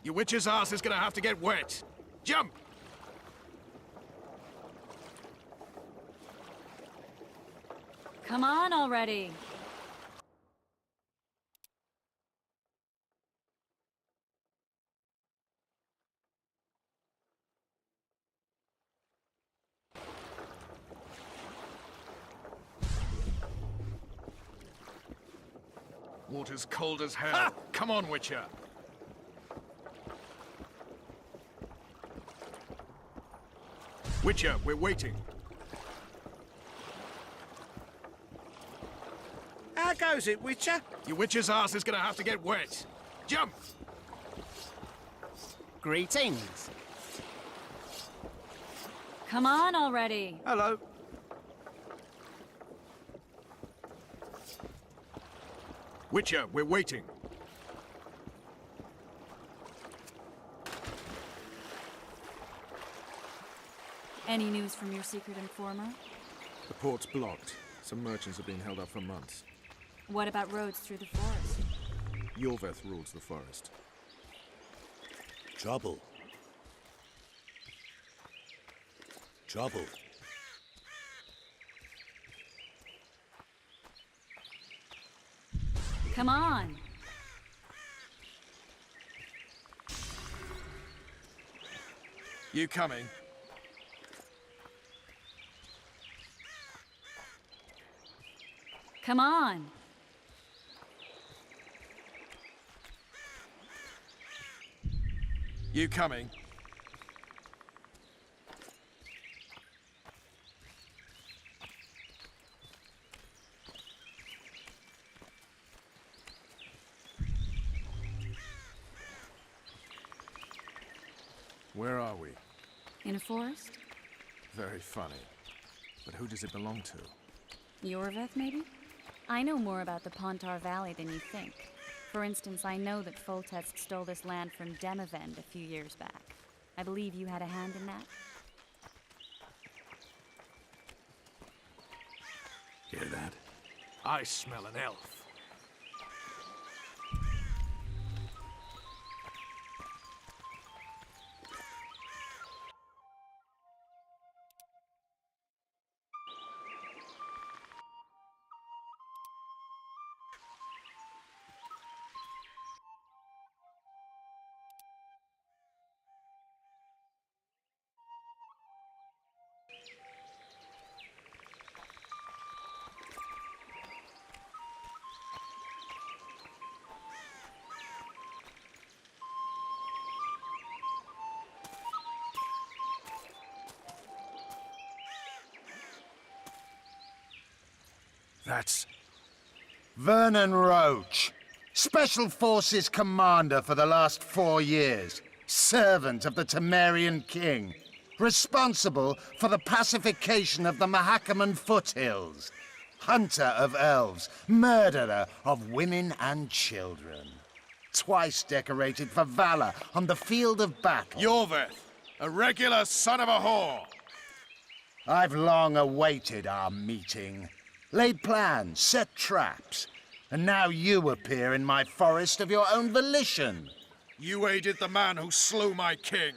Your witch's ass is gonna have to get wet. Jump! Come on already. Water's cold as hell. Come on, Witcher. Witcher, we're waiting. How goes it, Witcher? Your witch's ass is gonna have to get wet. Jump! Greetings. Come on already. Hello. Witcher, we're waiting. Any news from your secret informer? The port's blocked. Some merchants have been held up for months. What about roads through the forest? Yorveth rules the forest. Trouble. Trouble. Come on. You coming? Come on. You coming? Where are we? In a forest? Very funny. But who does it belong to? Yorveth, maybe? I know more about the Pontar Valley than you think. For instance, I know that Foltest stole this land from Demavend a few years back. I believe you had a hand in that? Hear that? I smell an elf. That's... Vernon Roach, Special Forces Commander for the last 4 years, servant of the Temerian King, responsible for the pacification of the Mahakaman foothills, hunter of elves, murderer of women and children, twice decorated for valor on the field of battle. Yorveth, a regular son of a whore. I've long awaited our meeting. Laid plans, set traps, and now you appear in my forest of your own volition. You aided the man who slew my king.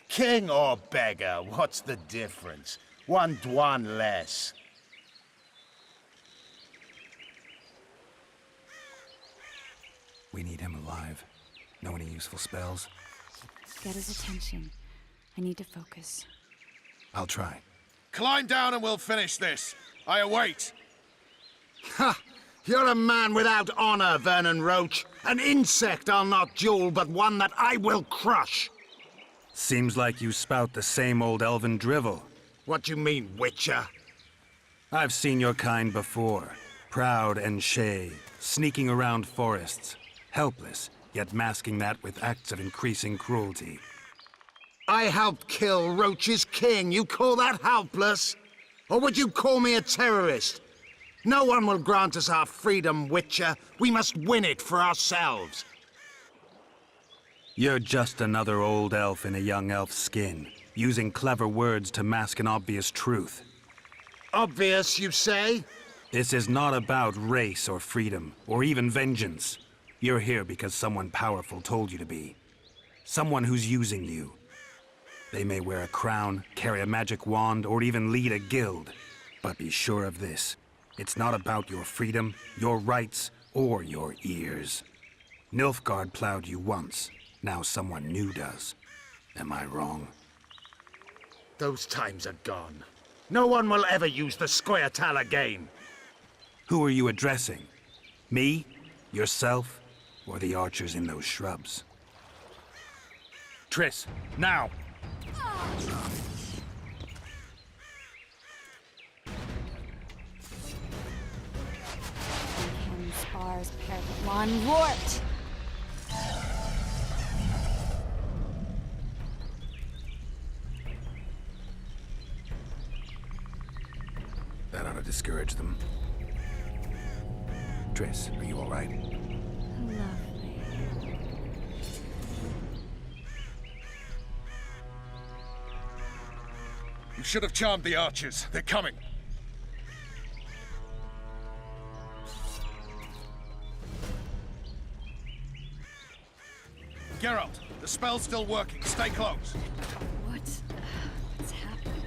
King or beggar, what's the difference? One Dwan less. We need him alive. Know any useful spells? Get his attention. I need to focus. I'll try. Climb down and we'll finish this. I await. Ha! You're a man without honor, Vernon Roach. An insect I'll not duel, but one that I will crush. Seems like you spout the same old elven drivel. What you mean, Witcher? I've seen your kind before. Proud and shay, sneaking around forests. Helpless, yet masking that with acts of increasing cruelty. I helped kill Roach's king. You call that helpless? Or would you call me a terrorist? No one will grant us our freedom, Witcher. We must win it for ourselves. You're just another old elf in a young elf's skin, using clever words to mask an obvious truth. Obvious, you say? This is not about race or freedom, or even vengeance. You're here because someone powerful told you to be. Someone who's using you. They may wear a crown, carry a magic wand, or even lead a guild. But be sure of this. It's not about your freedom, your rights, or your ears. Nilfgaard plowed you once. Now someone new does. Am I wrong? Those times are gone. No one will ever use the Scoia'tael again. Who are you addressing? Me? Yourself? Or the archers in those shrubs? Triss, now! Ken spars Pergamon warped! That ought to discourage them. Triss, are you all right? Lovely. You should have charmed the archers. They're coming. Geralt, the spell's still working. Stay close. What's happening?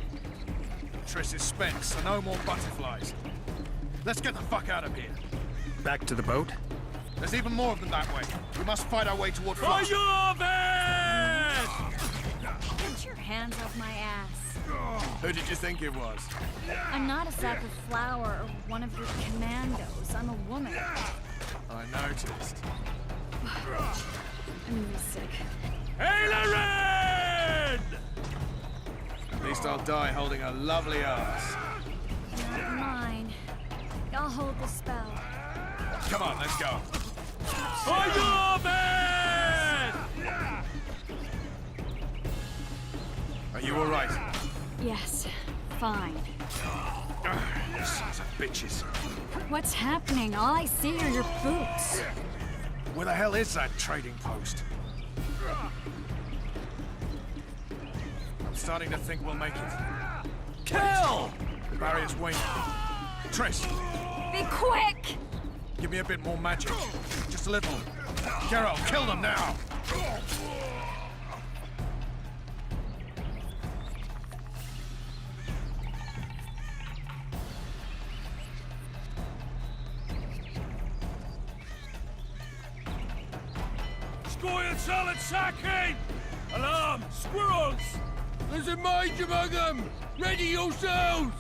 Triss is spent, so no more butterflies. Let's get the fuck out of here. Back to the boat? There's even more of them that way. We must fight our way toward Frost. Get your hands off my ass. Who did you think it was? I'm not a sack of flour or one of your commandos. I'm a woman. I noticed. I'm really sick. At least I'll die holding a lovely ass. Not mine. I'll hold the spell. Come on, let's go. Are you all right? Yes, fine. Sons of bitches. What's happening? All I see are your boots. Where the hell is that trading post? I'm starting to think we'll make it. Kill! The barrier's waning. Triss, Be quick! give me a bit more magic. Just a little. Geralt, kill them now! Scoia'tael attacking! Alarm! Squirrels! There's a mage among them! Ready yourselves!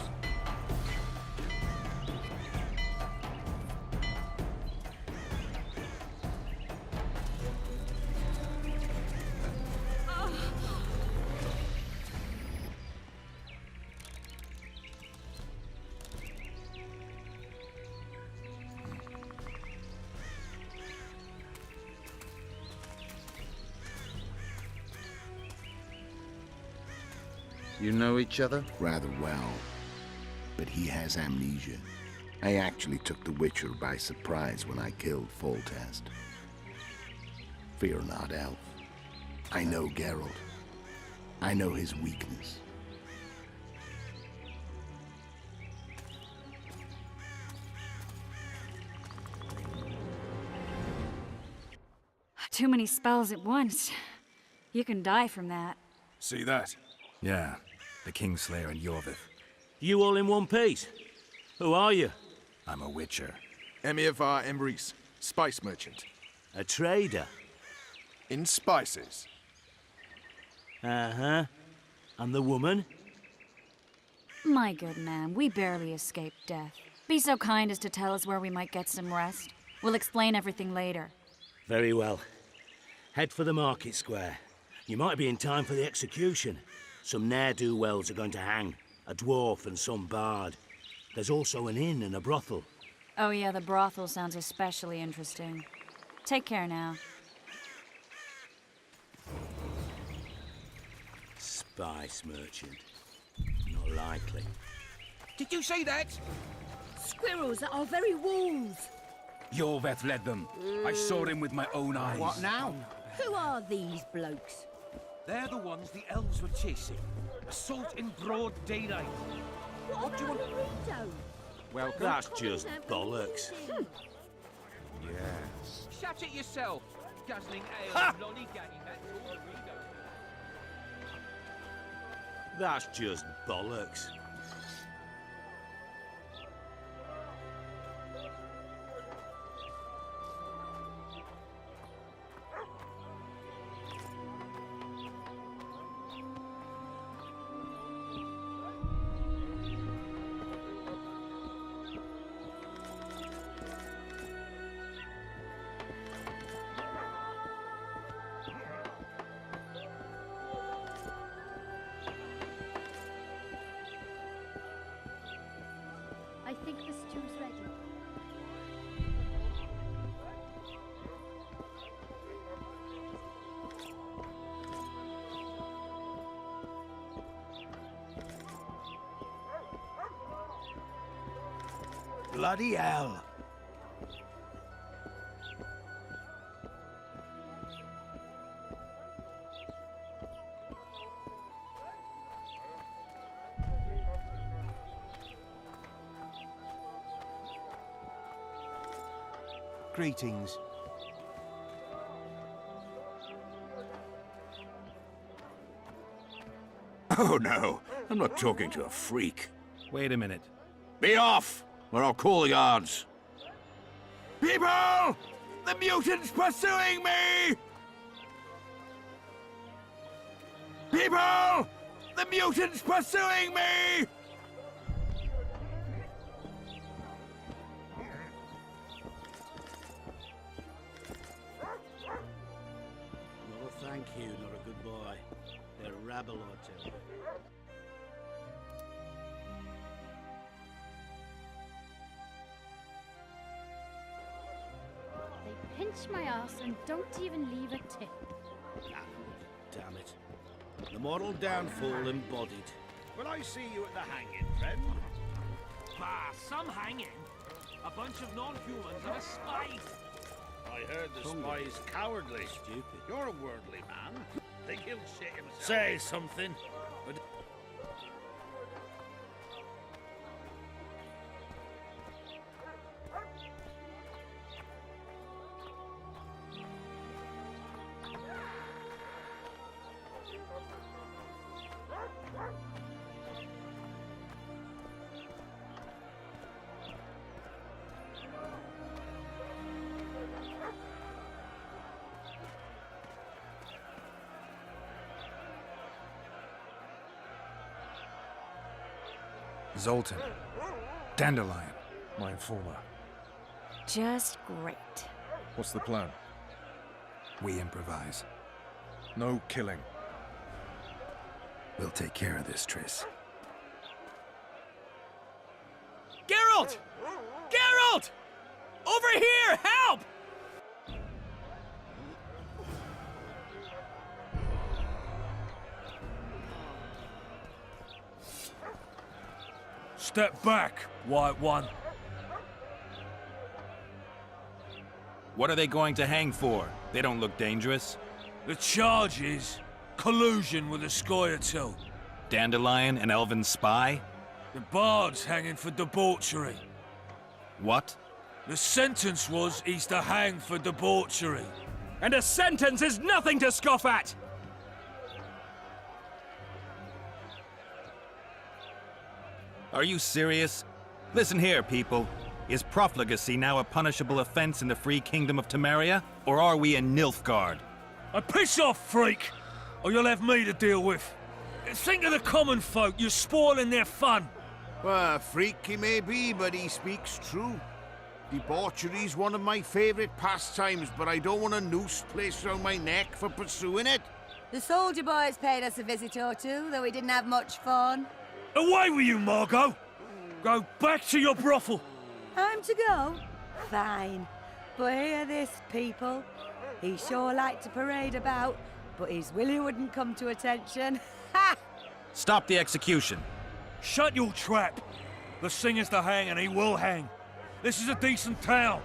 You know each other? Rather well, but he has amnesia. I actually took the Witcher by surprise when I killed Foltest. Fear not, Elf. I know Geralt. I know his weakness. Too many spells at once. You can die from that. See that? Yeah, the Kingslayer and Yorvith. You all in one piece? Who are you? I'm a witcher. Emir var Emrys, spice merchant. A trader? In spices. Uh-huh. And the woman? My good man, we barely escaped death. Be so kind as to tell us where we might get some rest. We'll explain everything later. Very well. Head for the market square. You might be in time for the execution. Some ne'er-do-wells are going to hang. A dwarf and some bard. There's also an inn and a brothel. Oh yeah, the brothel sounds especially interesting. Take care now. Spice merchant. Not likely. Did you see that? Squirrels at our very walls. Yorveth led them. I saw him with my own eyes. What now? Who are these blokes? They're the ones the elves were chasing. Assault in broad daylight. What do you want? Welcome. That's just bollocks. Yes. Shut it yourself. guzzling ale and lollygagging, that's all the reader. That's just bollocks. I think the stew's ready. Bloody hell. Greetings. Oh, no. I'm not talking to a freak. Wait a minute. Be off, or I'll call the guards. People! The mutant's pursuing me! People! The mutant's pursuing me! Not a thank you, not a goodbye. They're rabble, I tell you. They pinch my ass and don't even leave a tip. Damn it. The moral downfall embodied. Will I see you at the hanging, friend? Bah, some hanging. A bunch of non-humans and a spy. I heard the spy's cowardly. Stupid. You're a worldly man. Think he'll shit himself? Say something. Zoltan. Dandelion. My informer. Just great. What's the plan? We improvise. No killing. We'll take care of this, Triss. Geralt! Geralt! Over here! Help! Step back, White One. What are they going to hang for? They don't look dangerous. The charge is collusion with the Scoia'tael. Dandelion, an elven spy? The bard's hanging for debauchery. What? The sentence was he's to hang for debauchery. And a sentence is nothing to scoff at! Are you serious? Listen here, people. Is profligacy now a punishable offense in the free kingdom of Temeria? Or are we in Nilfgaard? Piss off, freak! Or you'll have me to deal with. Think of the common folk, you're spoiling their fun. Well, a freak he may be, but he speaks true. Debauchery's one of my favorite pastimes, but I don't want a noose placed around my neck for pursuing it. The soldier boys paid us a visit or two, though we didn't have much fun. Away with you, Margot! Go back to your brothel. Time to go? Fine. But hear this, people. He sure liked to parade about, but his Willie wouldn't come to attention. Ha! Stop the execution. Shut your trap. The singer's to hang, and he will hang. This is a decent town.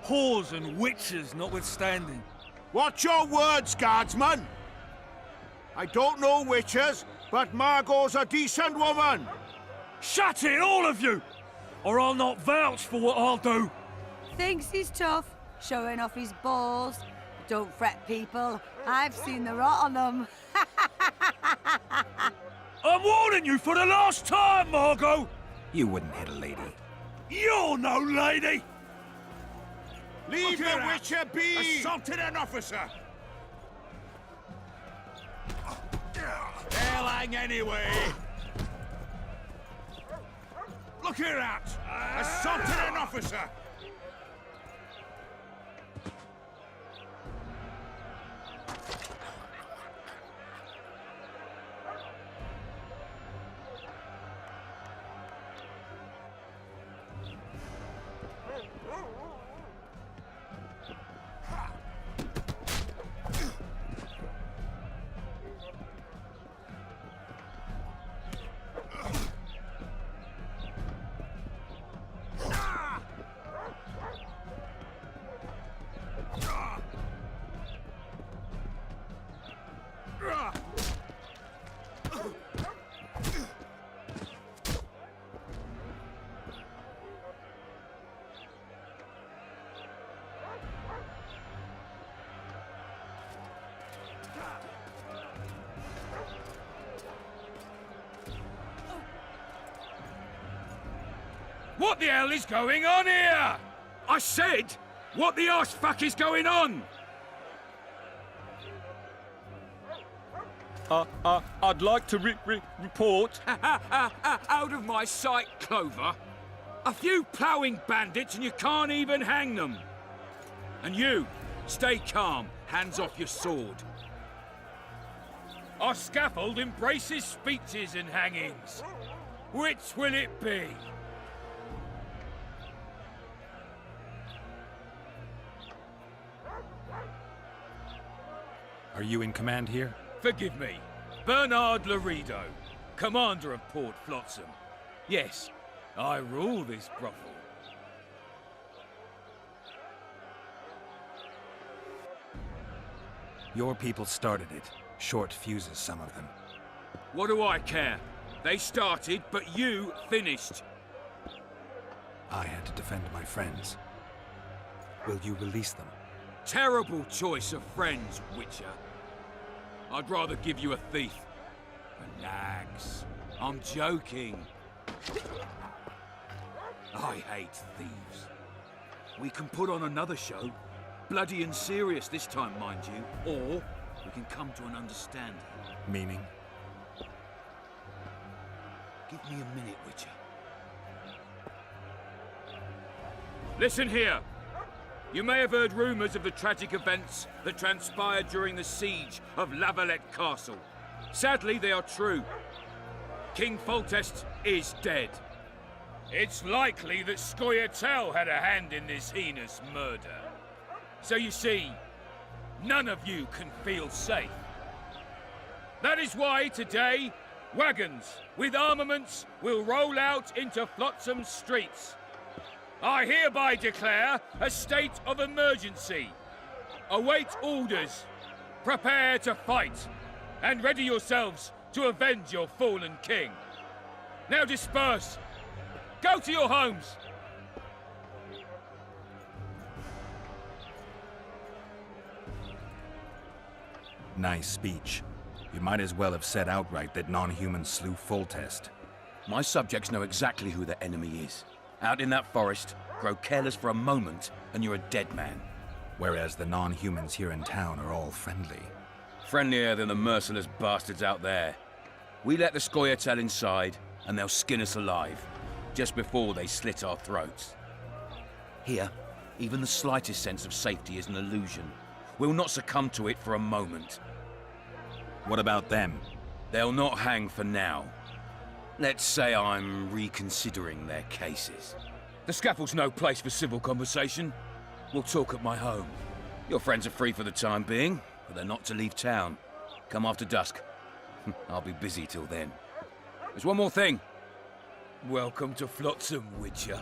Whores and witches notwithstanding. Watch your words, guardsman! I don't know witches, but Margot's a decent woman! Shut it, all of you! Or I'll not vouch for what I'll do. Thinks he's tough, showing off his balls. Don't fret, people. I've seen the rot on them. I'm warning you for the last time, Margot! You wouldn't hit a lady. You're no lady! Leave the Witcher be! Assaulted an officer! They'll hang anyway! Look here out! Assaulted an officer! What the hell is going on here? I said, what the arse fuck is going on? I'd like to report. Out of my sight, Clover. A few ploughing bandits and you can't even hang them. And you, stay calm, hands off your sword. Our scaffold embraces speeches and hangings. Which will it be? Are you in command here? Forgive me. Bernard Laredo, commander of Port Flotsam. Yes, I rule this brothel. Your people started it. Short fuses, some of them. What do I care? They started, but you finished. I had to defend my friends. Will you release them? Terrible choice of friends, Witcher. I'd rather give you a thief. Relax. I'm joking. I hate thieves. We can put on another show. Bloody and serious this time, mind you. Or we can come to an understanding. Meaning? Give me a minute, Witcher. Listen here. You may have heard rumors of the tragic events that transpired during the siege of La Valette Castle. Sadly, they are true. King Foltest is dead. It's likely that Scoia'tael had a hand in this heinous murder. So you see, none of you can feel safe. That is why today, wagons with armaments will roll out into Flotsam's streets. I hereby declare a state of emergency. Await orders. Prepare to fight. And ready yourselves to avenge your fallen king. Now disperse. Go to your homes. Nice speech. You might as well have said outright that non-humans slew Foltest. My subjects know exactly who the enemy is. Out in that forest, grow careless for a moment, and you're a dead man. Whereas the non-humans here in town are all friendly. Friendlier than the merciless bastards out there. We let the Scoia'tael inside, and they'll skin us alive, just before they slit our throats. Here, even the slightest sense of safety is an illusion. We'll not succumb to it for a moment. What about them? They'll not hang for now. Let's say I'm reconsidering their cases. The scaffold's no place for civil conversation. We'll talk at my home. Your friends are free for the time being, but they're not to leave town. Come after dusk. I'll be busy till then. There's one more thing. Welcome to Flotsam, Witcher.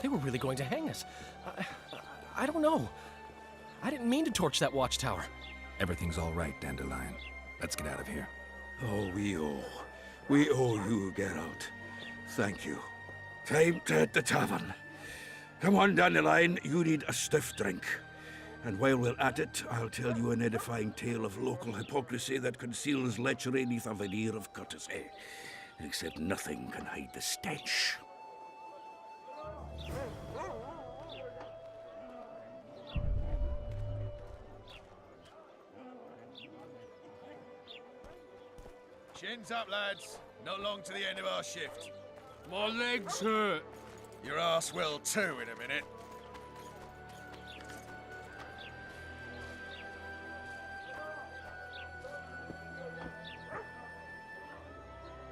They were really going to hang us. I don't know. I didn't mean to torch that watchtower. Everything's all right, Dandelion. Let's get out of here. Oh, we owe you get out. Thank you. Time to hit the tavern. Come on, Dandelion, you need a stiff drink. And while we're at it, I'll tell you an edifying tale of local hypocrisy that conceals lechery neath a veneer of courtesy. Except nothing can hide the stench. Chins up, lads. Not long to the end of our shift. My legs hurt. Your arse will too in a minute.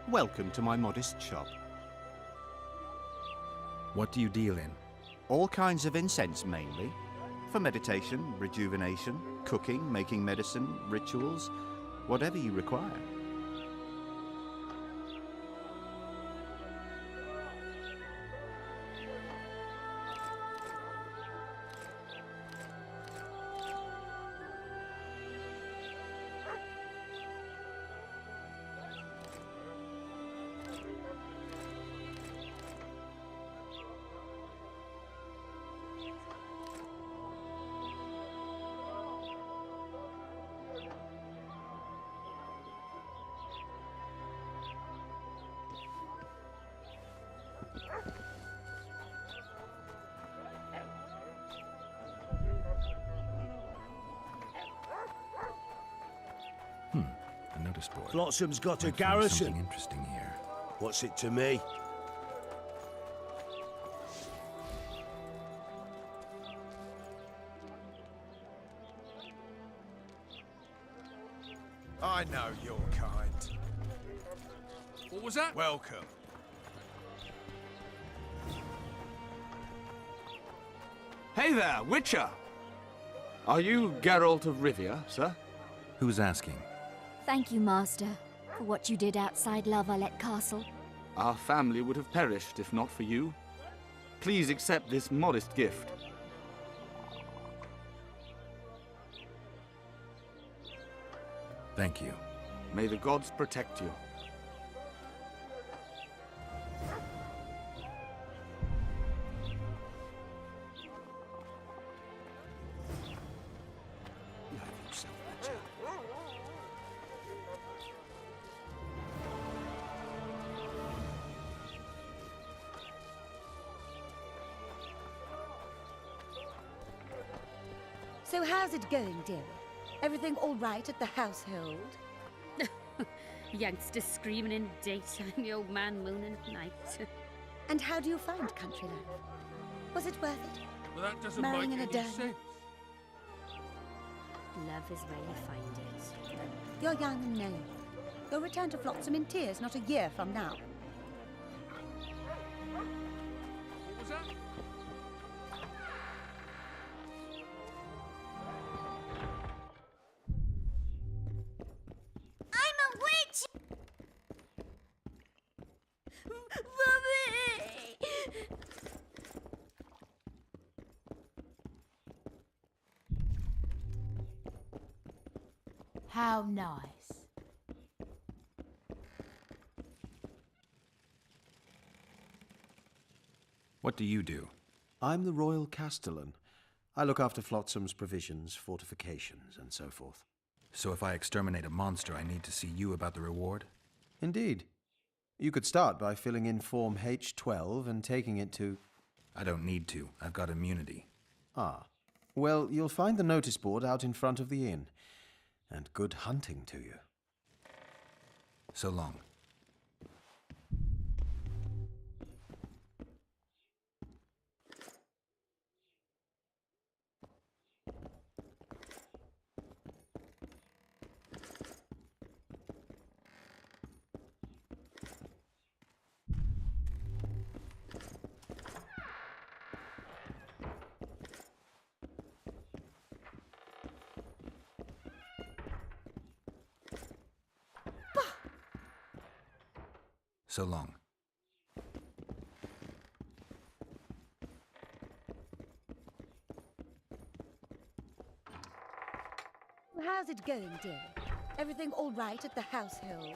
Welcome to my modest shop. What do you deal in? All kinds of incense mainly. For meditation, rejuvenation, cooking, making medicine, rituals, whatever you require. A notice board. Flotsam's got a Might find garrison. Something interesting here. What's it to me? I know your kind. What was that? Welcome. Hey there, Witcher! Are you Geralt of Rivia, sir? Who's asking? Thank you, Master, for what you did outside La Valette Castle. Our family would have perished if not for you. Please accept this modest gift. Thank you. May the gods protect you. So how's it going, dearie? Everything all right at the household? Youngsters screaming in daytime, the old man mooning at night. And how do you find country life? Was it worth it? Well, that doesn't Marrying make in a any den? sense. Love is where you find it. You're young and naive. You'll return to Flotsam in tears not a year from now. What was that? I'm a witch! Mommy! How nice. What do you do? I'm the Royal Castellan. I look after Flotsam's provisions, fortifications, and so forth. So if I exterminate a monster, I need to see you about the reward? Indeed. You could start by filling in Form H12 and taking it to... I don't need to. I've got immunity. Ah. Well, you'll find the notice board out in front of the inn. And good hunting to you. So long. So long. How's it going, dearie? Everything all right at the household?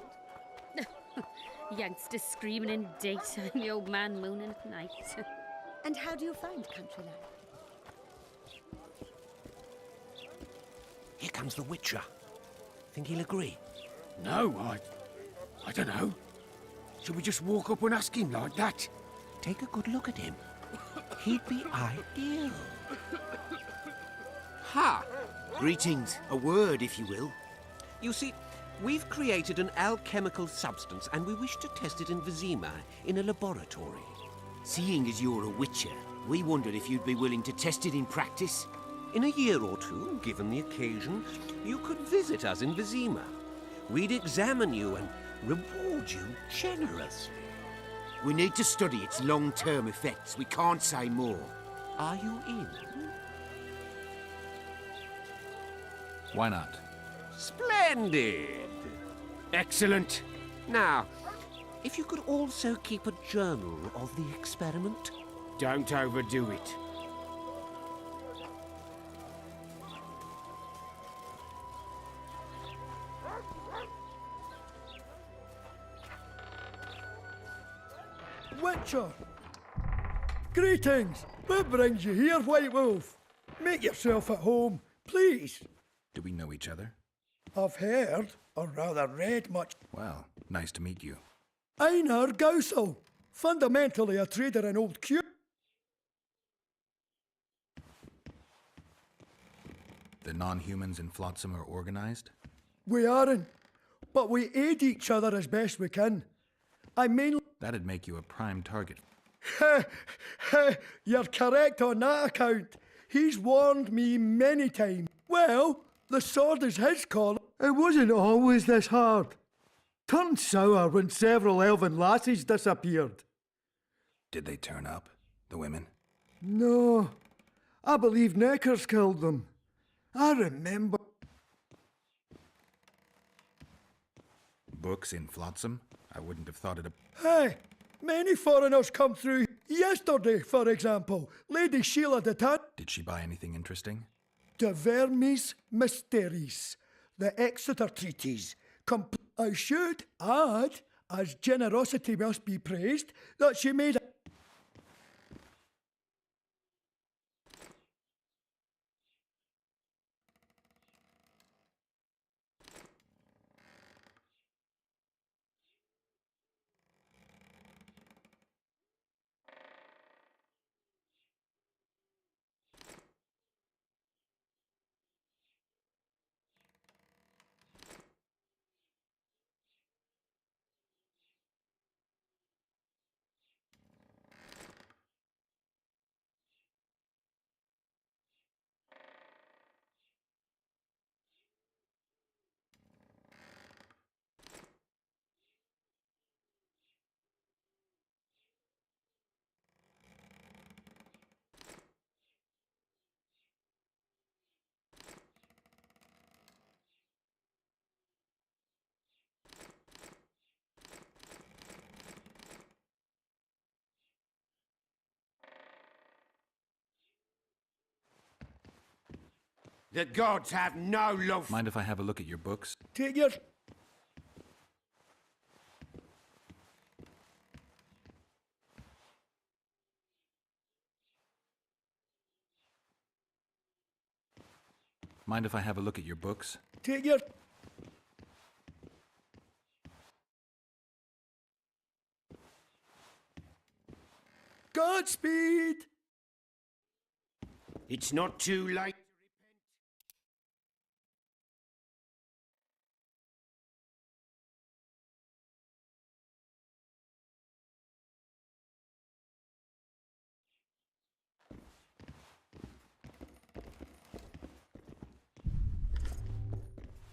Youngsters screaming in daytime, the old man mooning at night. And how do you find country life? Here comes the Witcher. Think he'll agree? No, I don't know. Should we just walk up and ask him like that? Take a good look at him. He'd be ideal. Ha! Greetings. A word, if you will. You see, we've created an alchemical substance and we wish to test it in Vizima, in a laboratory. Seeing as you're a witcher, we wondered if you'd be willing to test it in practice. In a year or two, given the occasion, you could visit us in Vizima. We'd examine you and reward you generously. We need to study its long-term effects. We can't say more. Are you in? Why not? Splendid! Excellent. Now, if you could also keep a journal of the experiment. Don't overdo it. Witcher! Greetings! What brings you here, White Wolf? Make yourself at home, please. Do we know each other? I've heard, or rather read much. Well, nice to meet you. Einar Gausel, fundamentally a trader in old Q. The non-humans in Flotsam are organized? We aren't, but we aid each other as best we can. I mainly... That'd make you a prime target. You're correct on that account. He's warned me many times. Well, the sword is his call. It wasn't always this hard. Turned sour when several elven lassies disappeared. Did they turn up, the women? No, I believe Neckers killed them. I remember. Books in Flotsam? I wouldn't have thought it a... Hey, many foreigners come through. Yesterday, for example, Lady Sheila de Tan... Did she buy anything interesting? De Vermis Mysteries, the Exeter Treatise. I should add, as generosity must be praised, that she made... The gods have no love. Mind if I have a look at your books? Take your... Mind if I have a look at your books? Take your... Godspeed! It's not too late.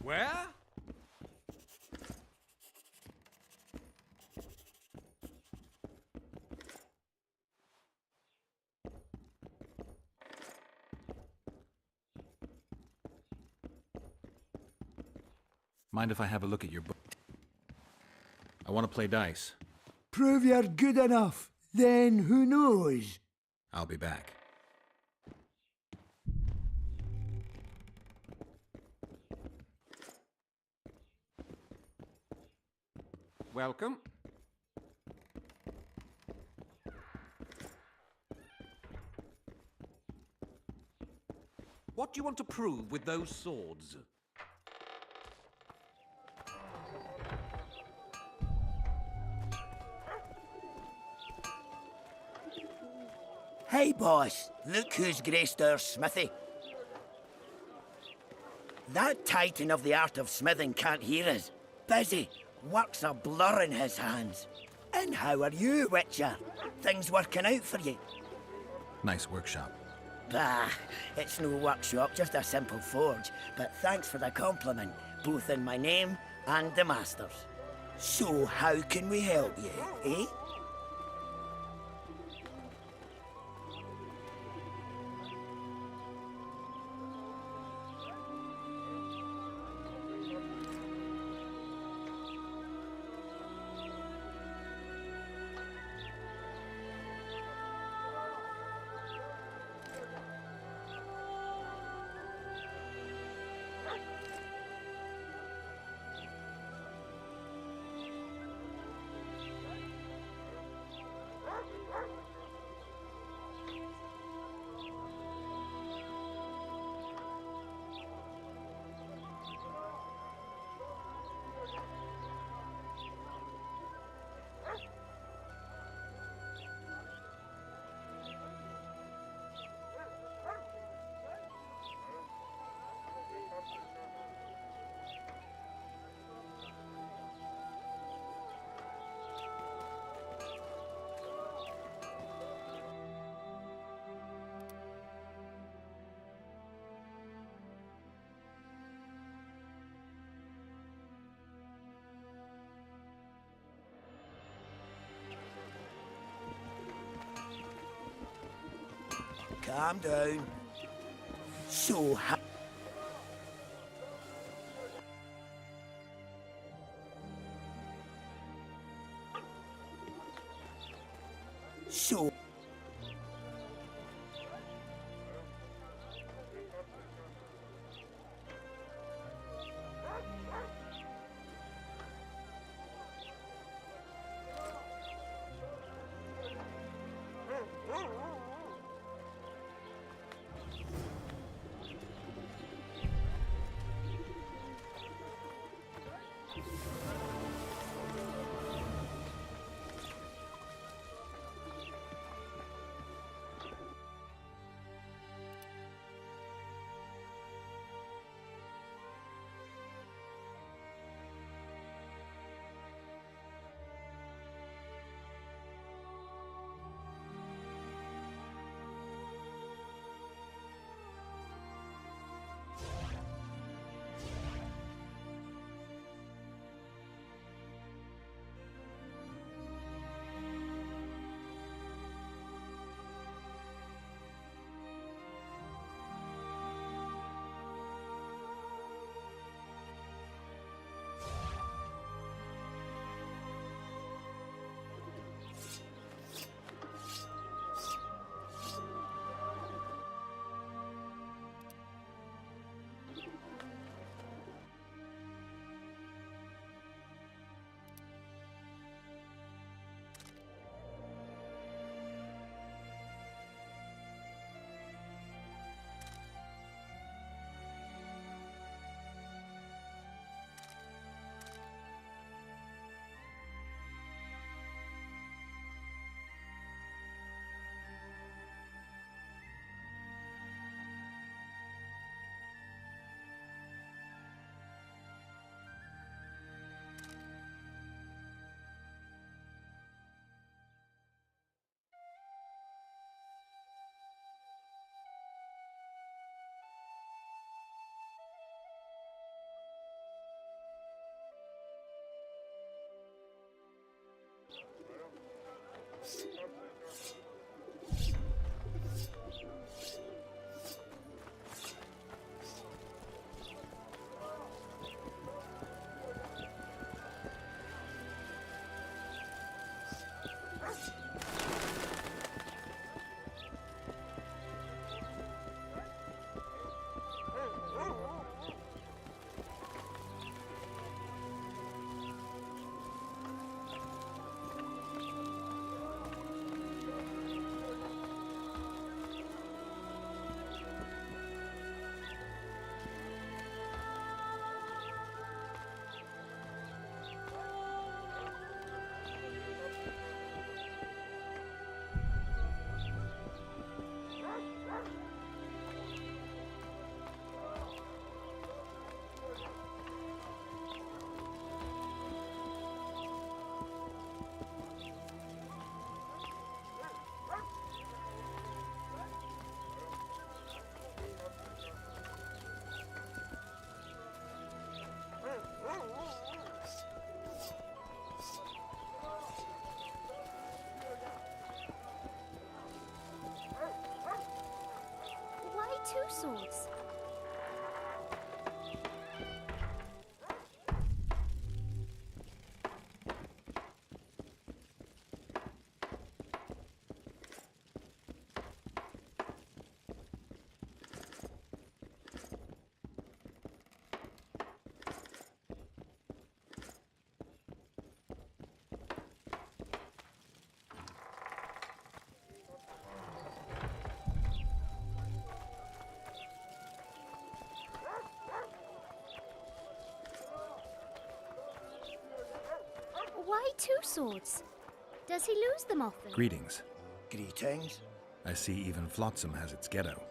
Where? Mind if I have a look at your book? I want to play dice. Prove you're good enough. Then who knows? I'll be back. Welcome. What do you want to prove with those swords? Hey, boss. Look who's graced our smithy. That titan of the art of smithing can't hear us. Busy. Work's a blur in his hands. And how are you, Witcher? Things working out for you? Nice workshop. Bah, it's no workshop, just a simple forge. But thanks for the compliment, both in my name and the master's. So how can we help you, eh? Calm down. So how... So... swords? Why 2 swords? Does he lose them often? Greetings. Greetings. I see even Flotsam has its ghetto.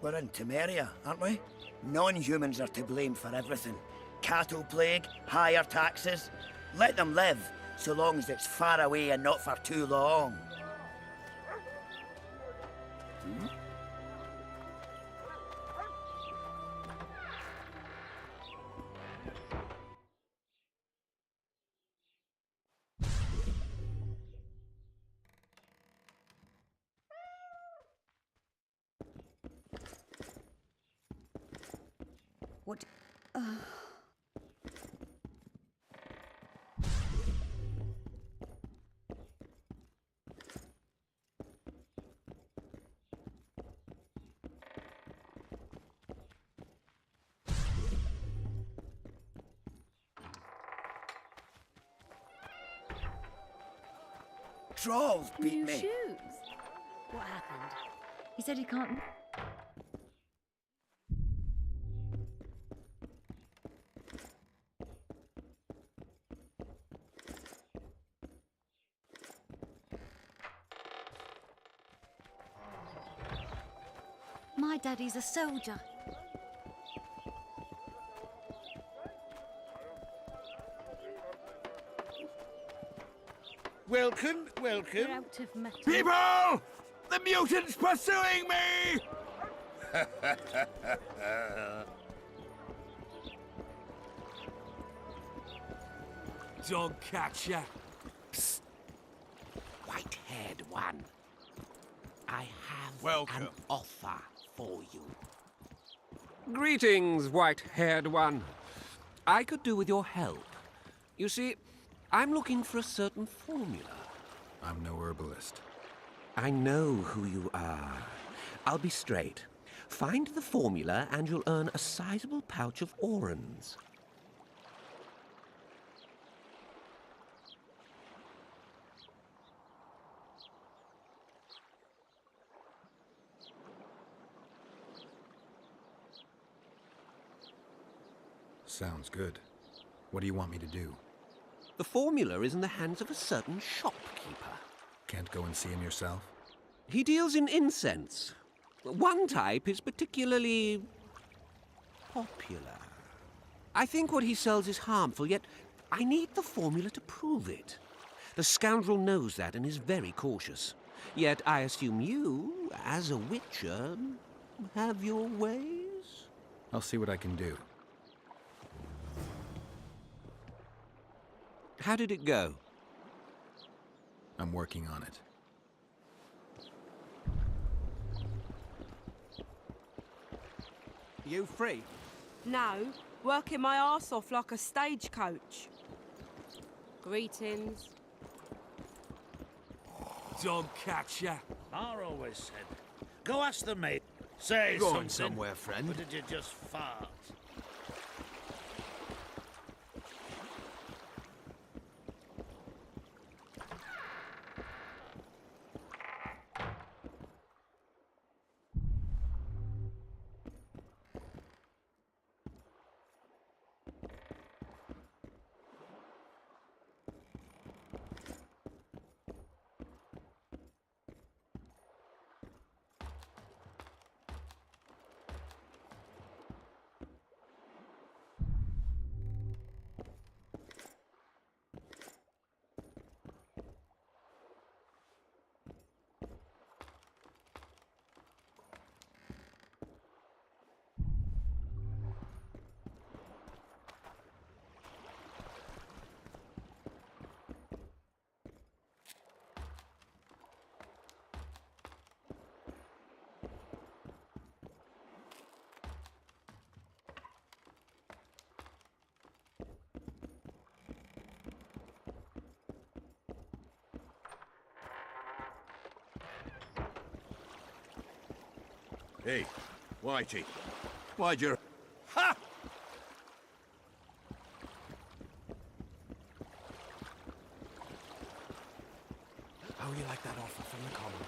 We're in Temeria, aren't we? Non-humans are to blame for everything. Cattle plague, higher taxes. Let them live, so long as it's far away and not for too long. Hmm? What? Trolls beat New me. shoes. What happened? He said he can't. My daddy's a soldier. Welcome, welcome. We're out of metal. People! The mutant's pursuing me! Dog catcher. White-haired one. I have Welcome. an offer for you. Greetings, white-haired one. I could do with your help. You see, I'm looking for a certain formula. I'm no herbalist. I know who you are. I'll be straight. Find the formula and you'll earn a sizable pouch of orans. Sounds good. What do you want me to do? The formula is in the hands of a certain shopkeeper. Can't go and see him yourself? He deals in incense. One type is particularly popular. I think what he sells is harmful, yet I need the formula to prove it. The scoundrel knows that and is very cautious. Yet I assume you, as a witcher, have your ways? I'll see what I can do. How did it go? I'm working on it. You free? No, working my arse off like a stagecoach. Greetings. Dog catcher. I always said, go ask the mate. Say Go on something. somewhere, friend. Or did you just fart? Hey, Whitey. Why'd you... Ha! How you like that offer from the Commandant?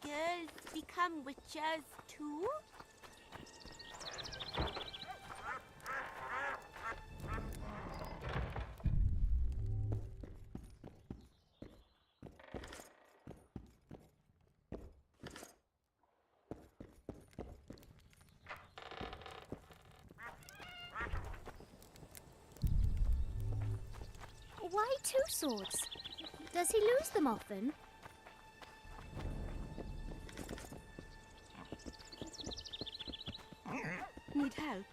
Girls become witches too? Why two swords? Does he lose them often? Need help?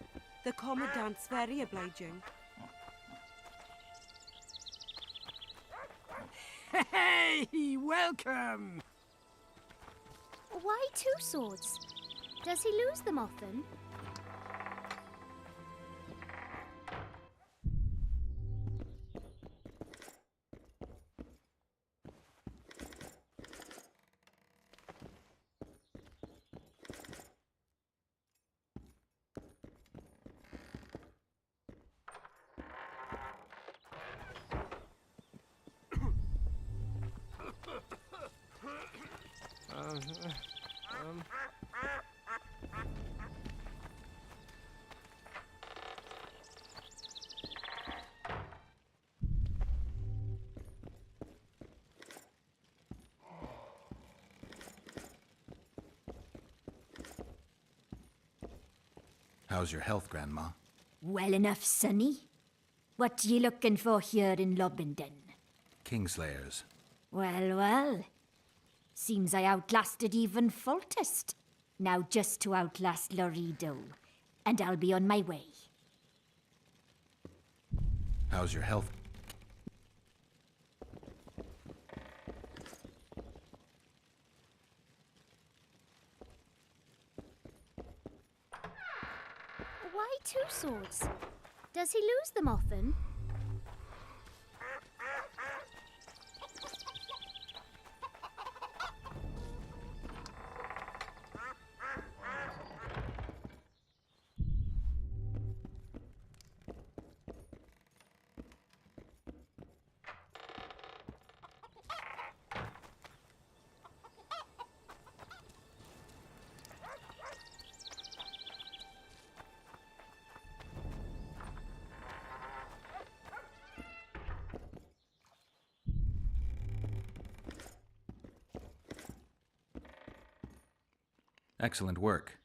The Commandant's very obliging. Hey, welcome! Why two swords? Does he lose them often? How's your health, Grandma? Well enough, sonny. What ye looking for here in Lobenden? Kingslayers. Well, well. Seems I outlasted even Foltest. Now just to outlast Lorido. And I'll be on my way. How's your health? Why two swords? Does he lose them often? Excellent work.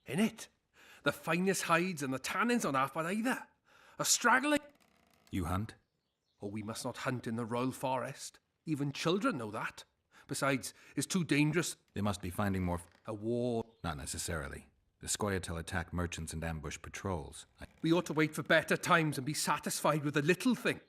In it? The finest hides and the tannins on half by either. A straggling... You hunt? Oh, we must not hunt in the Royal Forest. Even children know that. Besides, it's too dangerous. They must be finding more... A war. Not necessarily. The Scoia'tael attack merchants and ambush patrols. We ought to wait for better times and be satisfied with a little thing.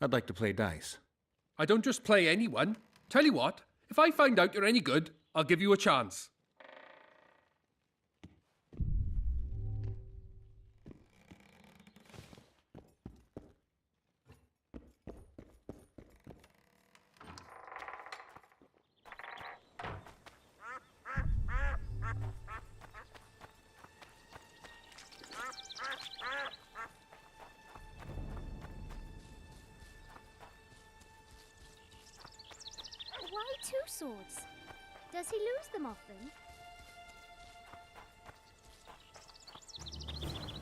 I'd like to play dice. I don't just play anyone. Tell you what, if I find out you're any good, I'll give you a chance. swords. Does he lose them often?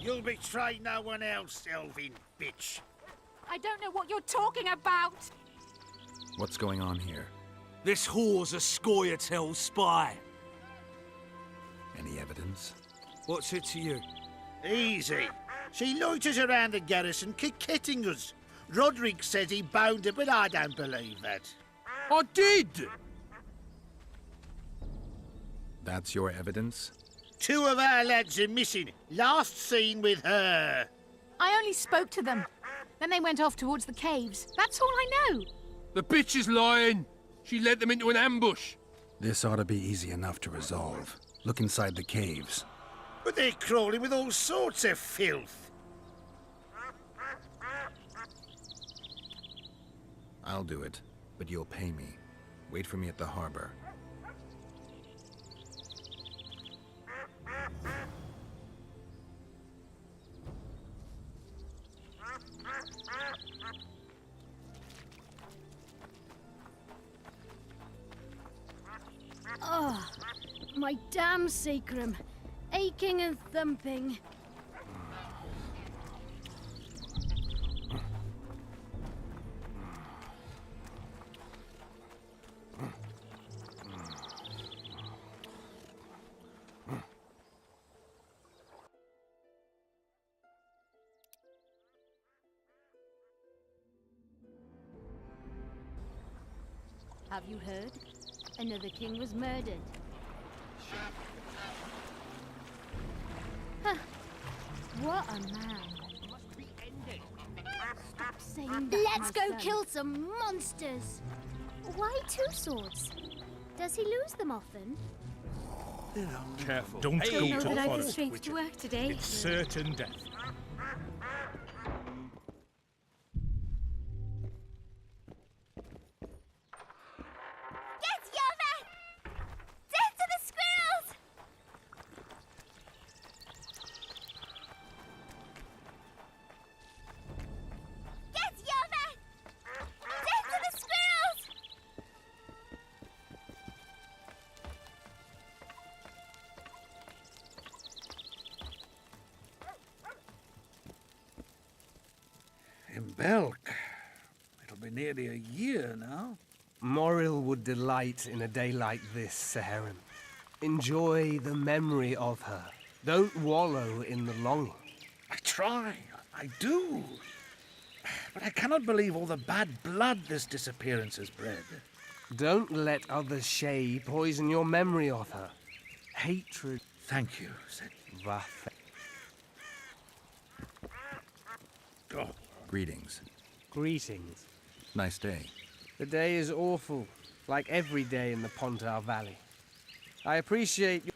You'll betray no one else, elfin bitch. I don't know what you're talking about! What's going on here? This whore's a Scoia'tael spy. Any evidence? What's it to you? Easy. She loiters around the garrison kick-kitting us. Roderick says he bound her, but I don't believe that. I did! That's your evidence? 2 of our lads are missing. Last seen with her. I only spoke to them. Then they went off towards the caves. That's all I know. The bitch is lying. She led them into an ambush. This ought to be easy enough to resolve. Look inside the caves. But they're crawling with all sorts of filth. I'll do it, but you'll pay me. Wait for me at the harbor. Oh, my damn sacrum. Aching and thumping. Have you heard? Another king was murdered. Huh. What a man. Stop saying that. Let's go kill some monsters. Why 2 swords? Does he lose them often? Careful. Don't go know too that I far, have the strength to Witcher. work today. It's certain death. Get Yovan! Death to the squirrels! Get Yovan! Death to the squirrels! In Belk. It'll be nearly a year now. Moril would delight in a day like this, Saharim. Enjoy the memory of her. Don't wallow in the longing. I try. I do. But I cannot believe all the bad blood this disappearance has bred. Don't let others' shade poison your memory of her. Hatred. Thank you, said Vath. Oh. Greetings. Greetings. Nice day. The day is awful, like every day in the Pontar Valley. I appreciate your...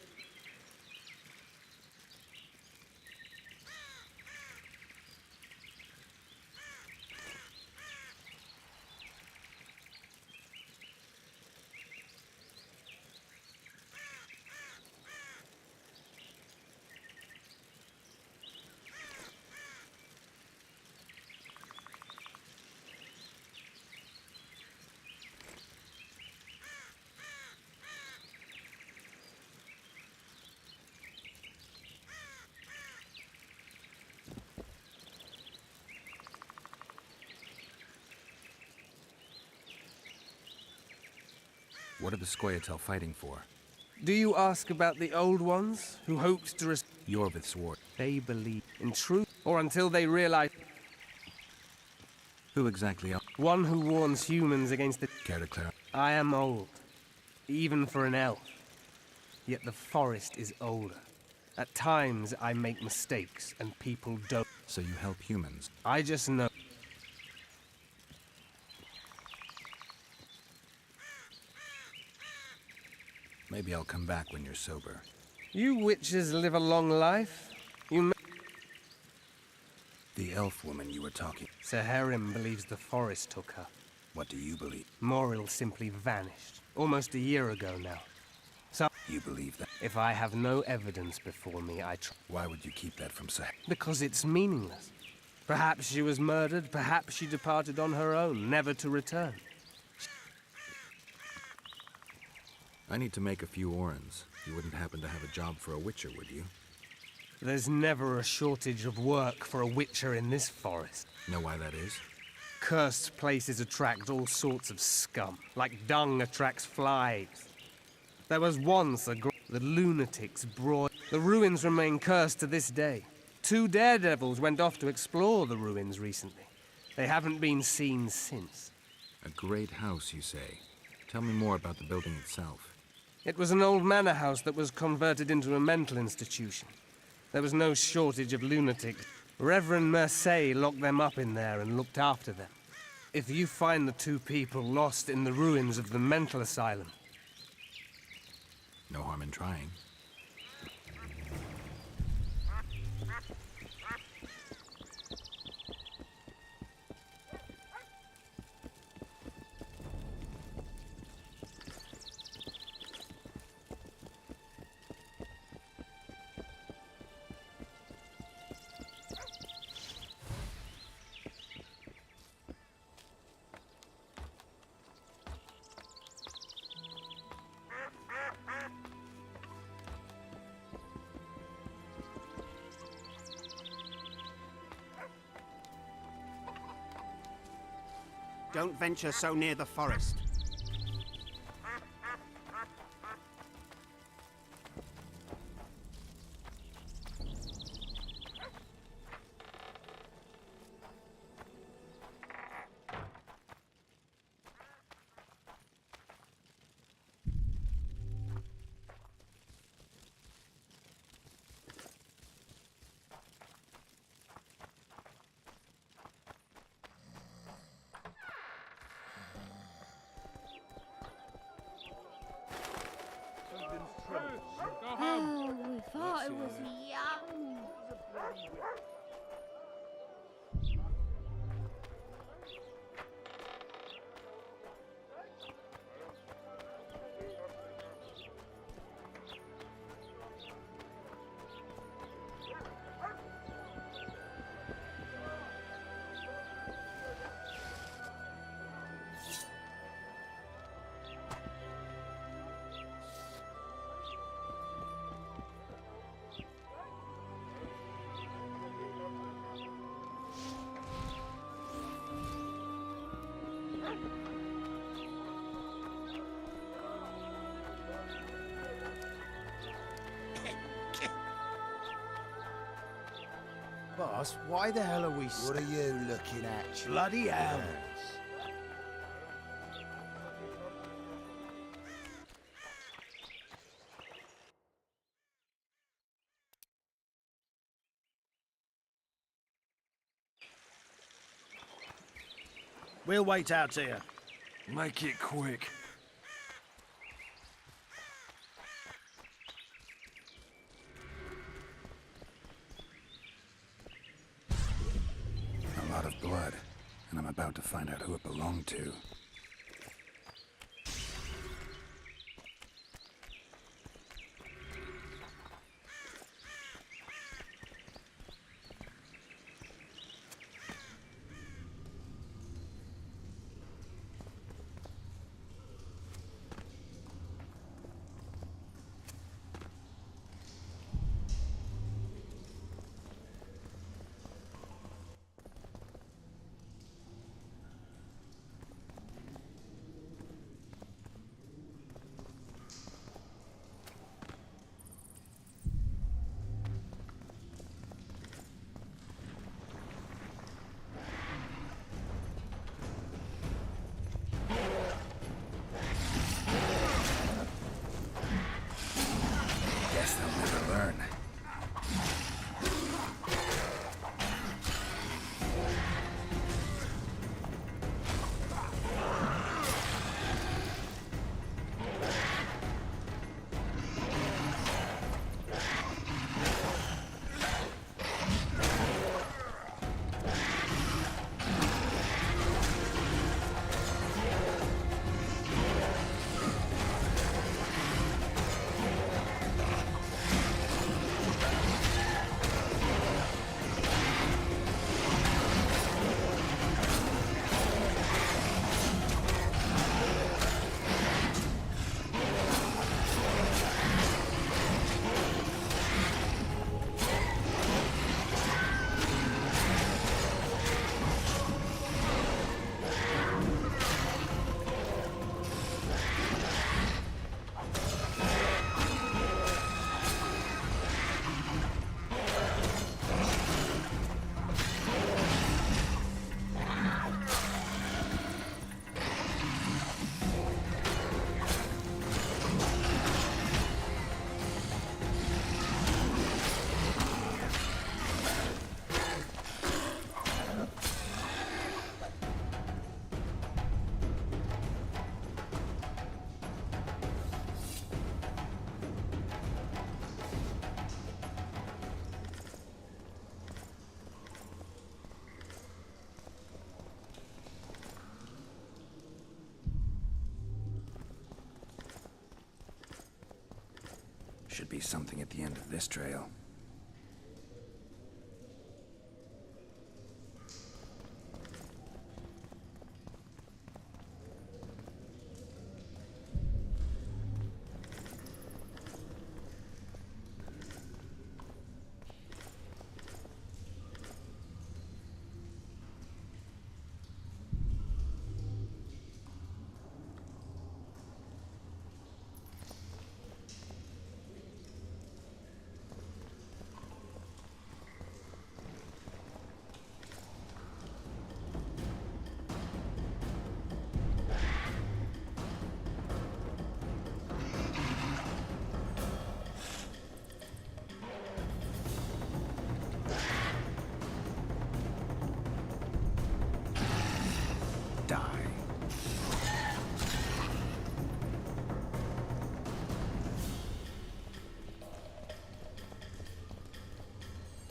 What are the Scoia'tael fighting for? Do you ask about the old ones, who hoped to Yorvith swore. They believe in truth, or until they realize... Who exactly are? One who warns humans against the... Care to clarify? I am old, even for an elf. Yet the forest is older. At times I make mistakes, and people don't. So you help humans? I just know. Maybe I'll come back when you're sober. You witches live a long life. The elf woman you were talking... Saharim believes the forest took her. What do you believe? Moril simply vanished, almost a year ago now. So... You believe that? If I have no evidence before me, I try... Why would you keep that from Saharim? Because it's meaningless. Perhaps she was murdered, perhaps she departed on her own, never to return. I need to make a few orens. You wouldn't happen to have a job for a witcher, would you? There's never a shortage of work for a witcher in this forest. Know why that is? Cursed places attract all sorts of scum, like dung attracts flies. There was once the lunatics brought... The ruins remain cursed to this day. 2 daredevils went off to explore the ruins recently. They haven't been seen since. A great house, you say. Tell me more about the building itself. It was an old manor house that was converted into a mental institution. There was no shortage of lunatics. Reverend Mercier locked them up in there and looked after them. If you find the 2 people lost in the ruins of the mental asylum... No harm in trying. Don't venture so near the forest. Oh, we thought it was young. Boss, why the hell are we... What are you looking at? Bloody hell. We'll wait out here. Make it quick. A lot of blood, and I'm about to find out who it belonged to. Should be something at the end of this trail.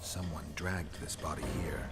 Someone dragged this body here.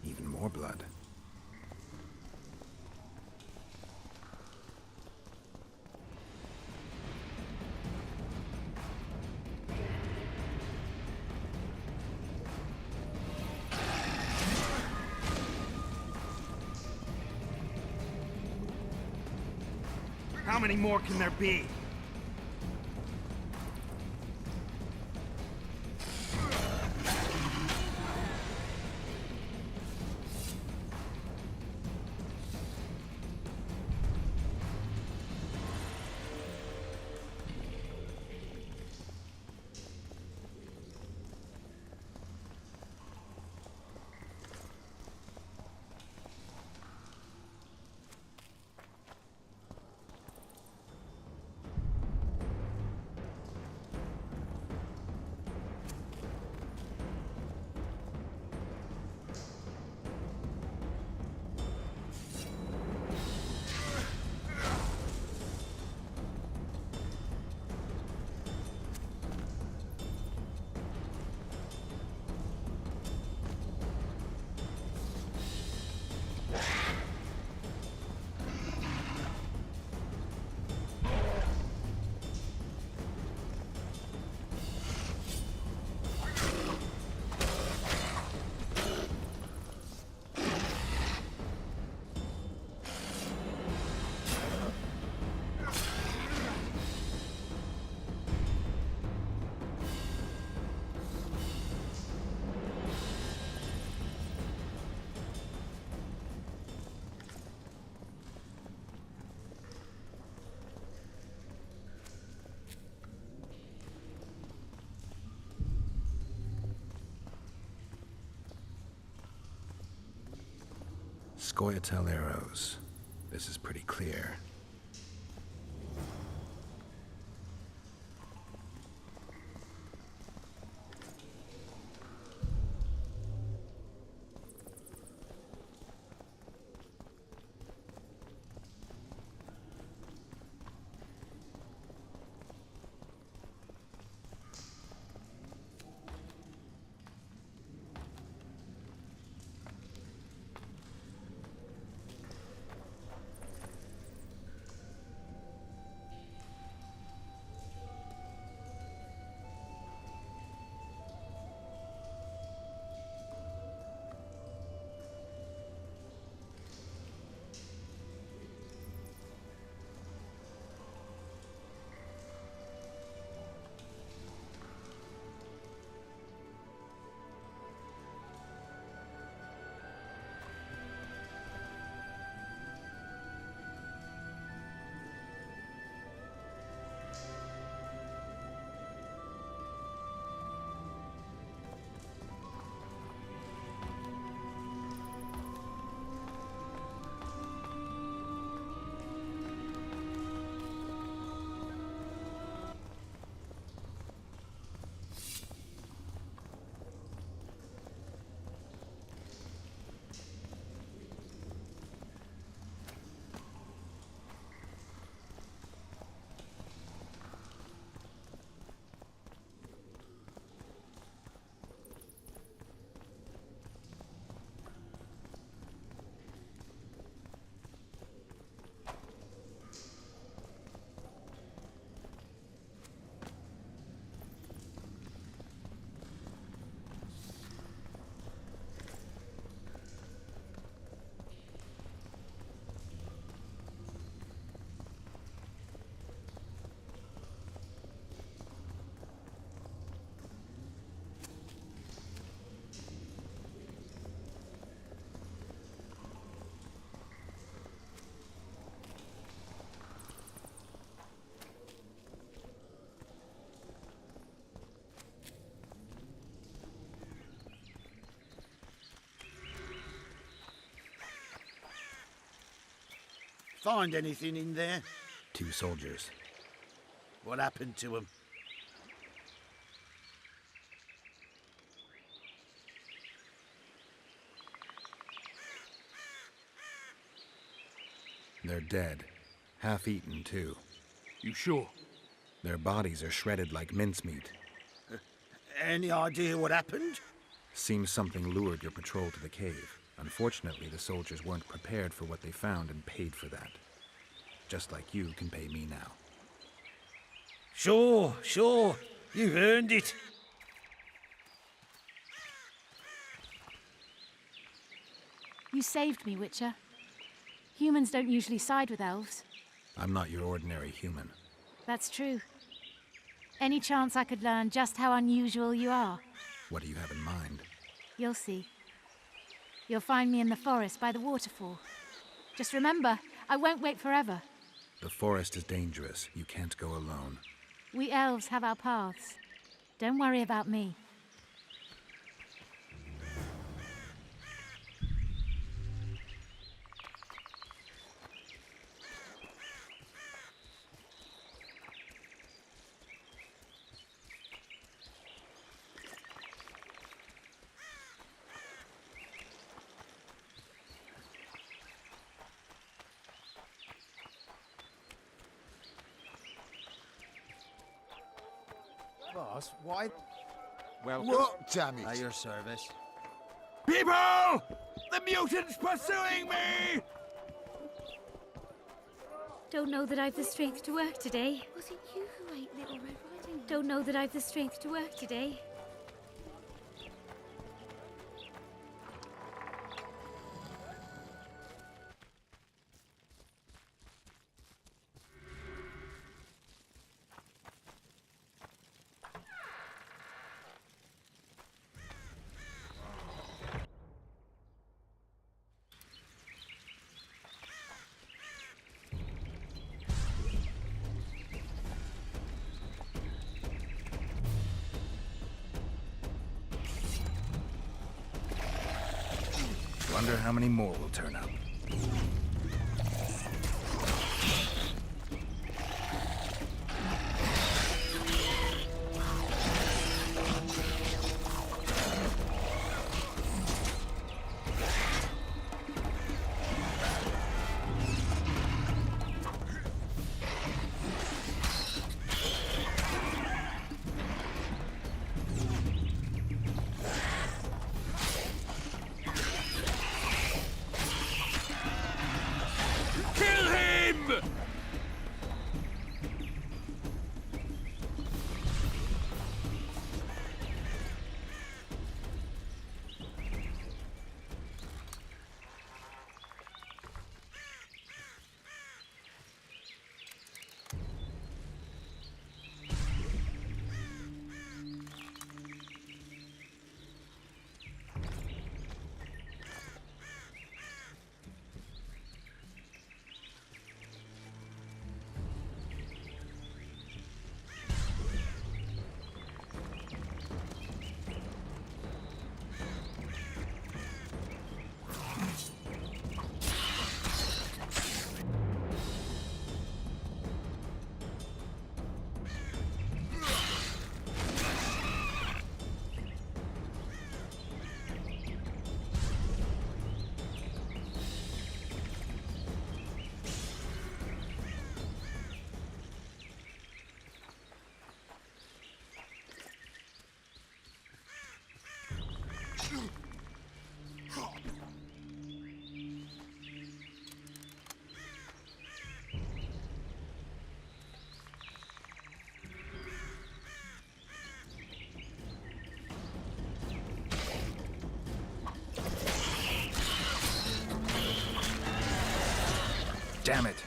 Even more blood. How many more can there be? Scoia'tael arrows. This is pretty clear. Find anything in there? 2 soldiers. What happened to them? They're dead. Half-eaten, too. You sure? Their bodies are shredded like mincemeat. Any idea what happened? Seems something lured your patrol to the cave. Unfortunately, the soldiers weren't prepared for what they found and paid for that. Just like you can pay me now. Sure. You've earned it. You saved me, Witcher. Humans don't usually side with elves. I'm not your ordinary human. That's true. Any chance I could learn just how unusual you are? What do you have in mind? You'll see. You'll find me in the forest by the waterfall. Just remember, I won't wait forever. The forest is dangerous. You can't go alone. We elves have our paths. Don't worry about me. Boss, why? Welcome. What, damn it? At your service. People! The mutant's pursuing me! Don't know that I've the strength to work today. Was it you who ate Little Red Riding Hood? Don't know that I've the strength to work today. Wonder how many more will turn up. Damn it.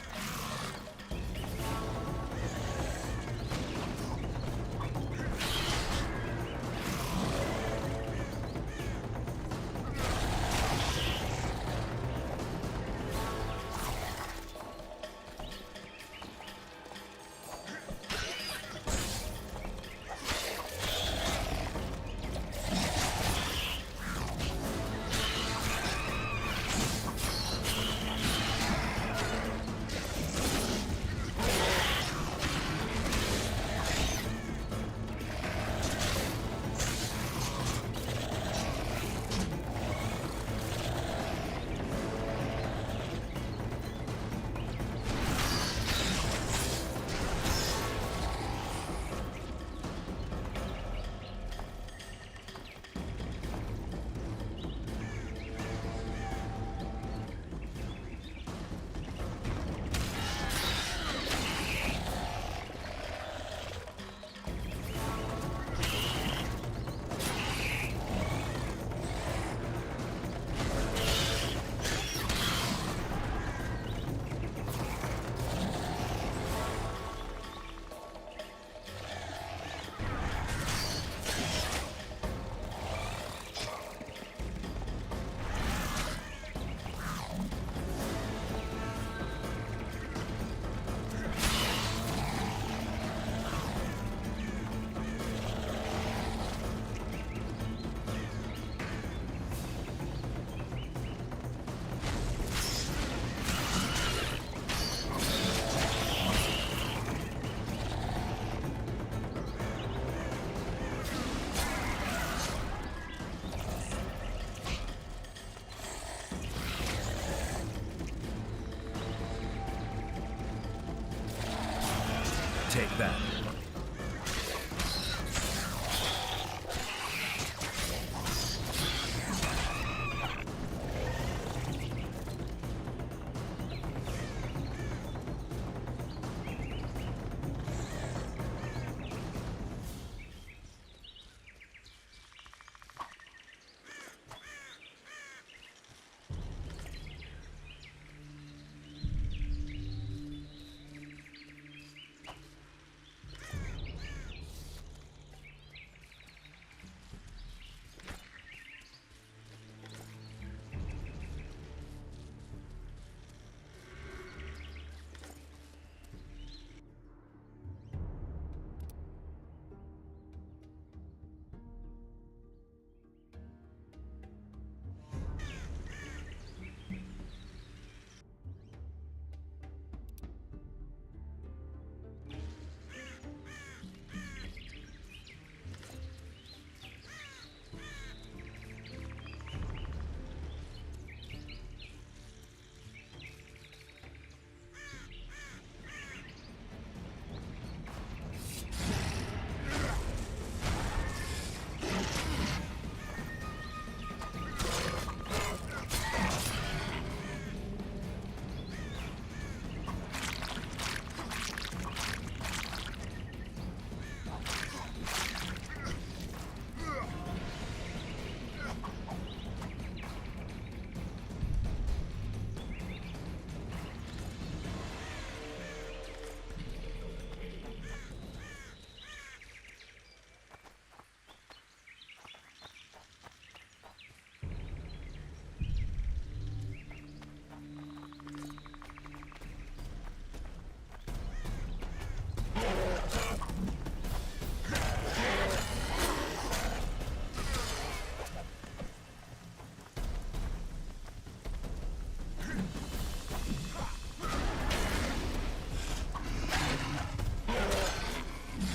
Take that.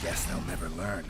Guess they'll never learn.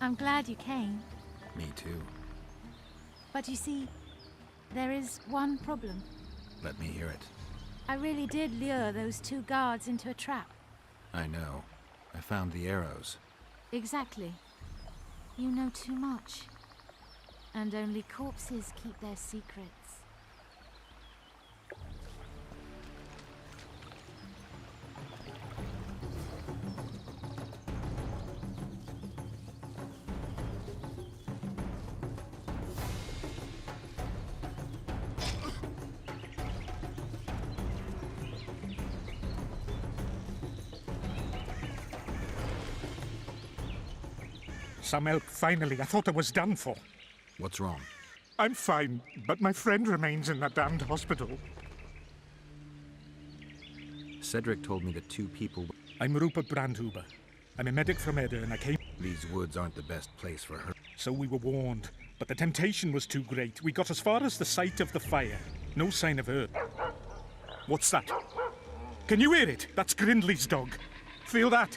I'm glad you came. Me too. But you see, there is one problem. Let me hear it. I really did lure those 2 guards into a trap. I know. I found the arrows. Exactly. You know too much. And only corpses keep their secrets. Some help, finally. I thought I was done for. What's wrong? I'm fine, but my friend remains in that damned hospital. Cedric told me that 2 people... I'm Rupert Brandhuber. I'm a medic from Edda, and I came... These woods aren't the best place for her. So we were warned, but the temptation was too great. We got as far as the site of the fire. No sign of her. What's that? Can you hear it? That's Grindley's dog. Feel that?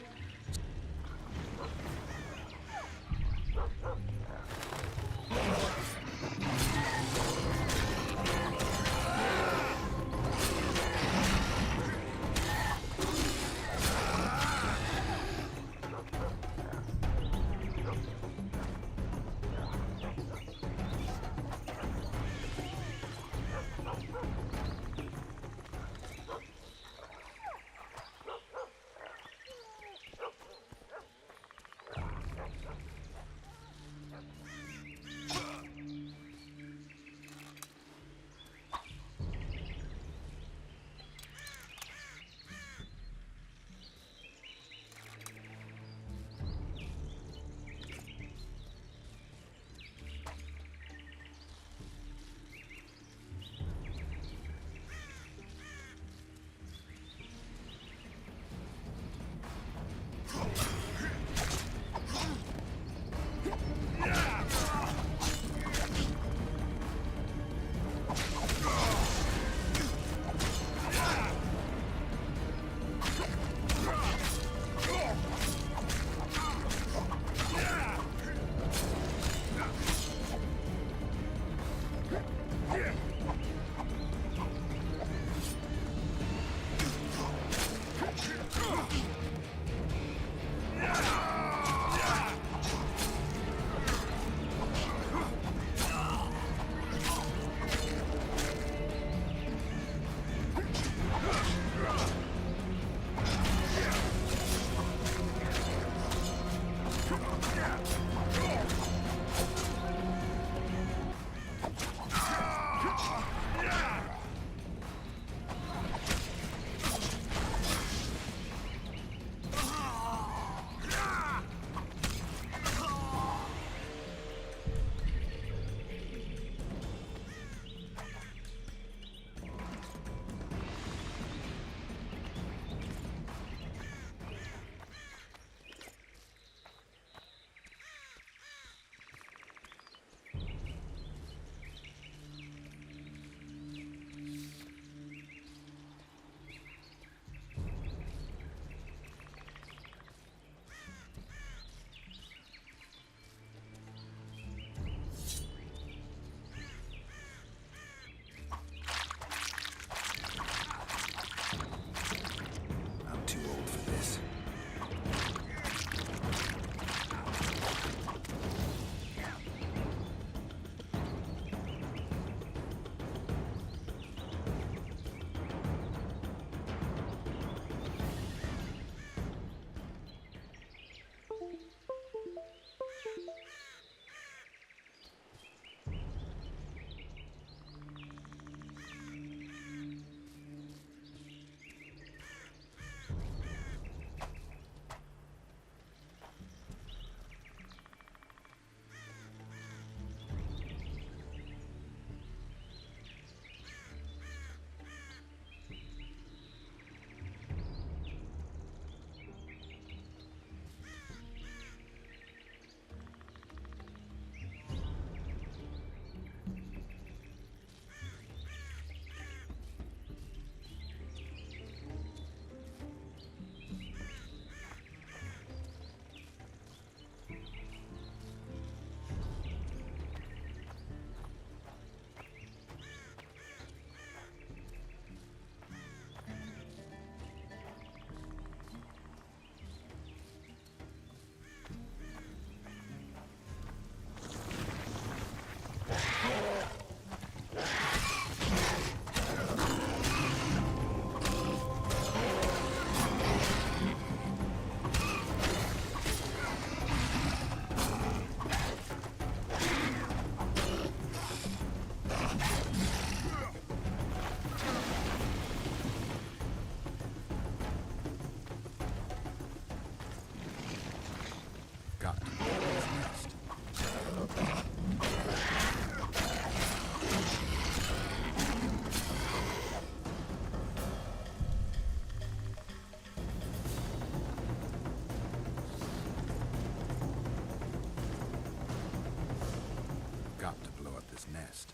nest.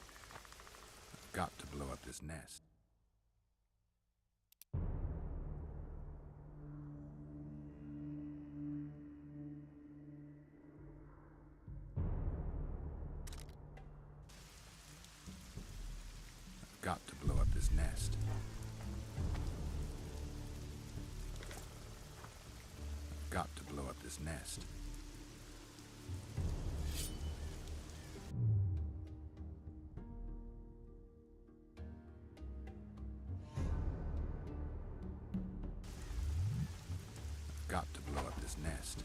I've got to blow up this nest. I've got to blow up this nest. I've got to blow up this nest. Got to blow up this nest.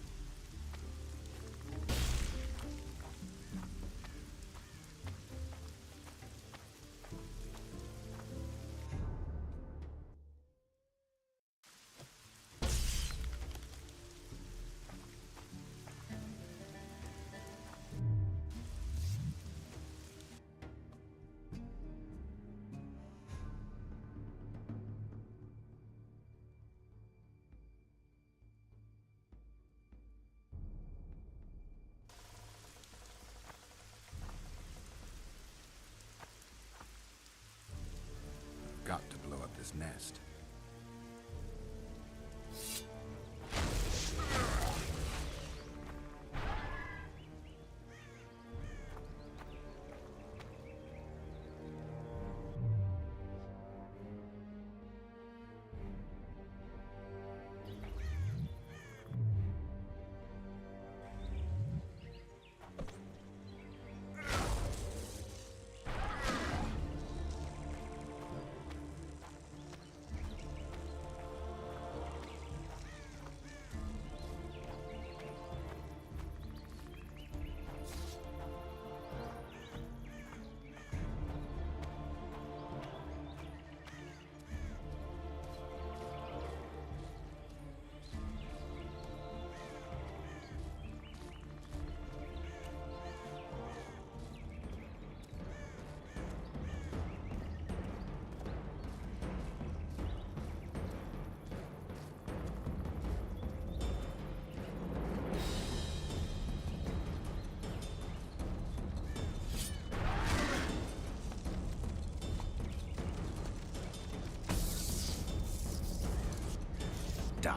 Got to blow up this nest. Die.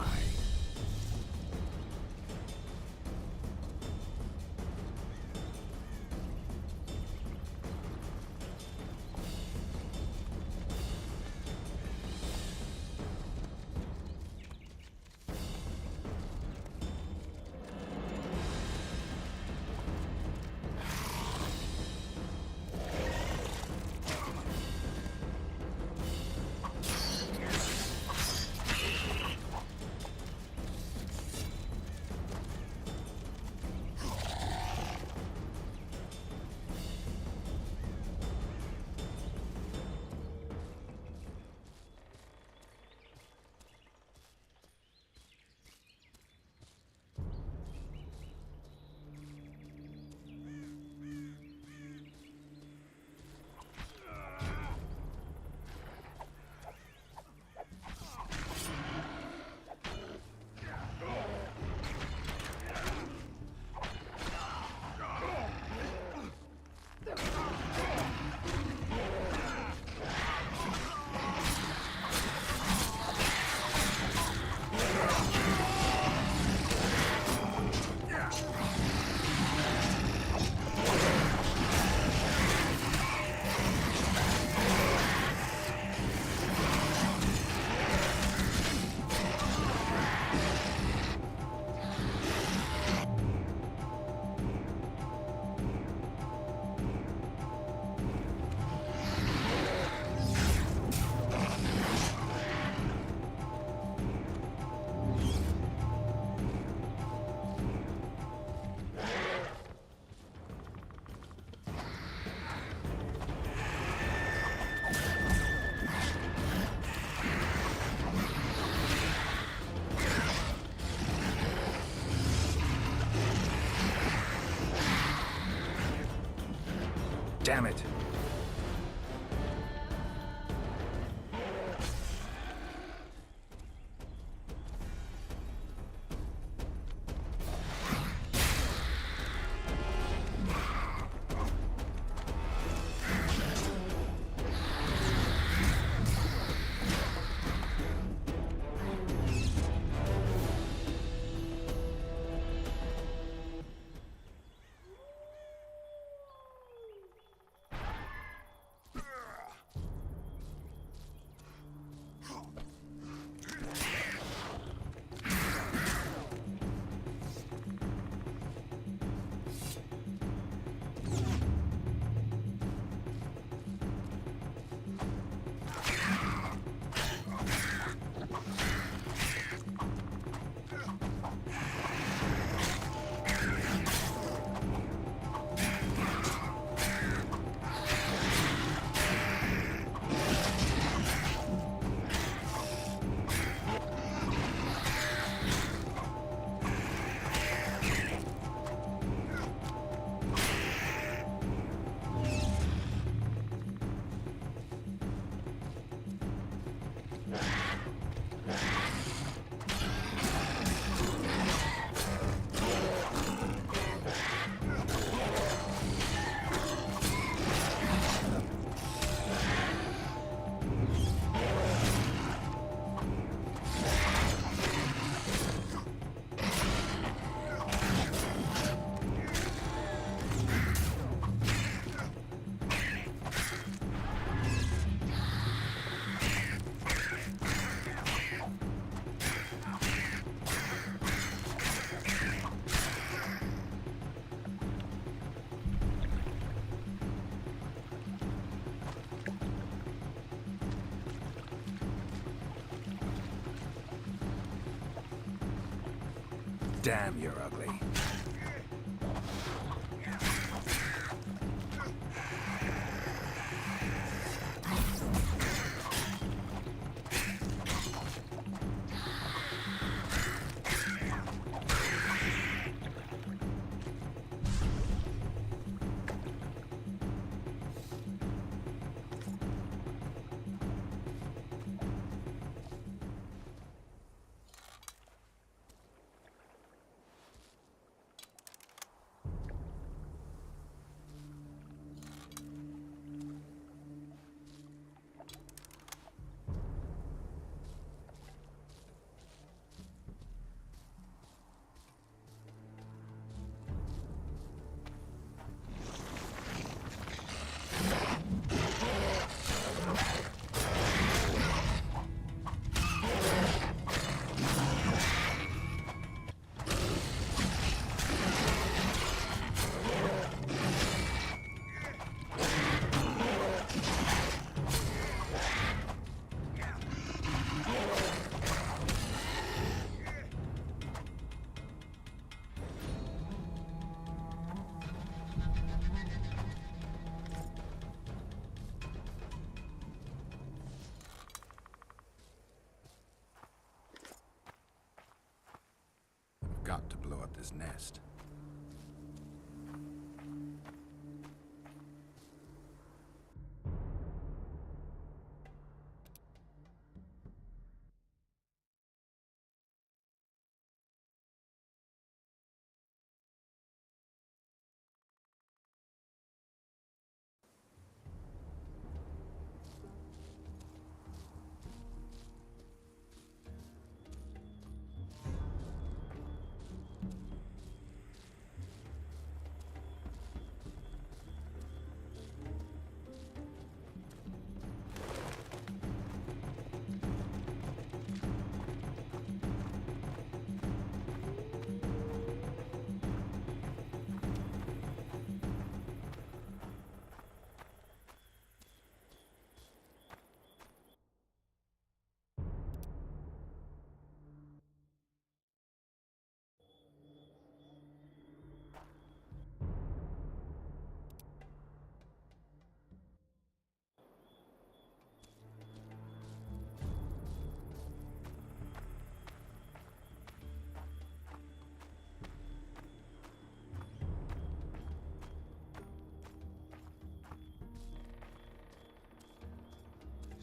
Damn it. Damn, you're ugly. Got to blow up this nest.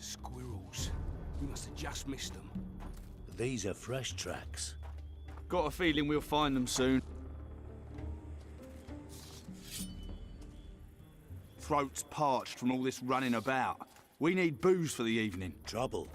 Squirrels. We must have just missed them. These are fresh tracks. Got a feeling we'll find them soon. Throat's parched from all this running about. We need booze for the evening. Trouble.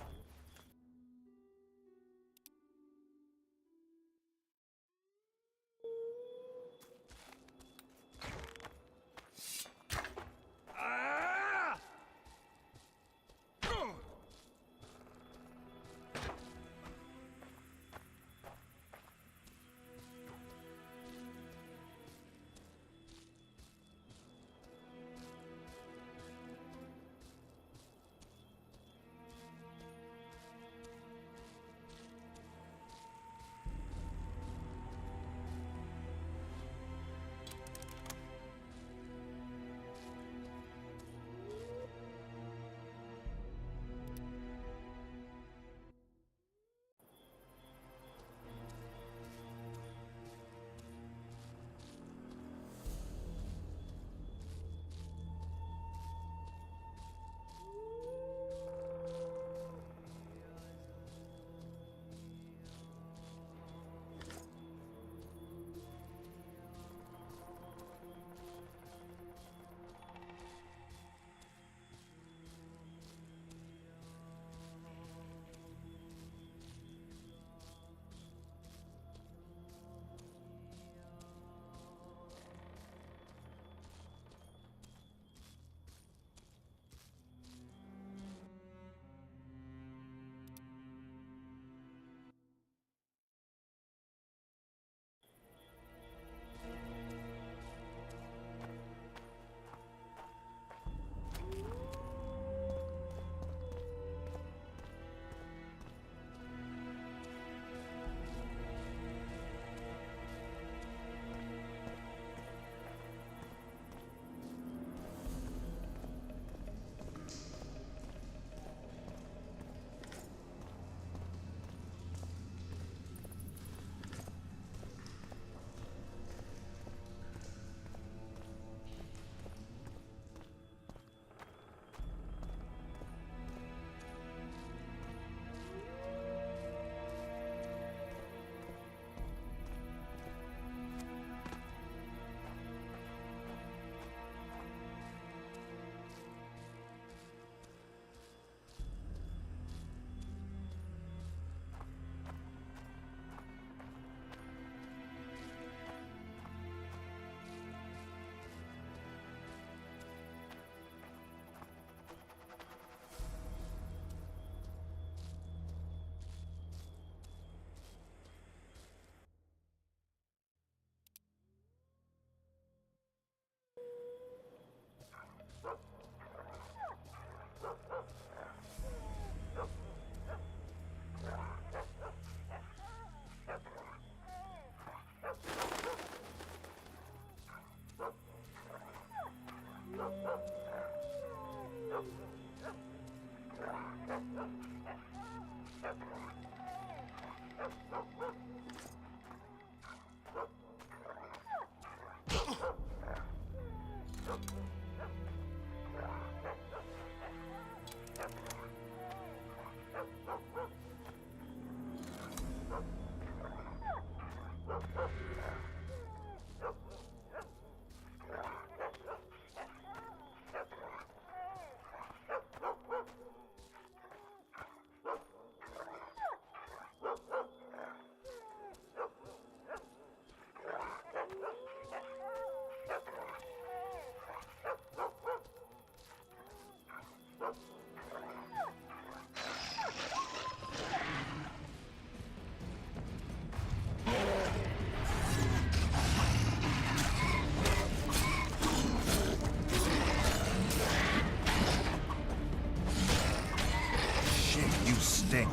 Stink.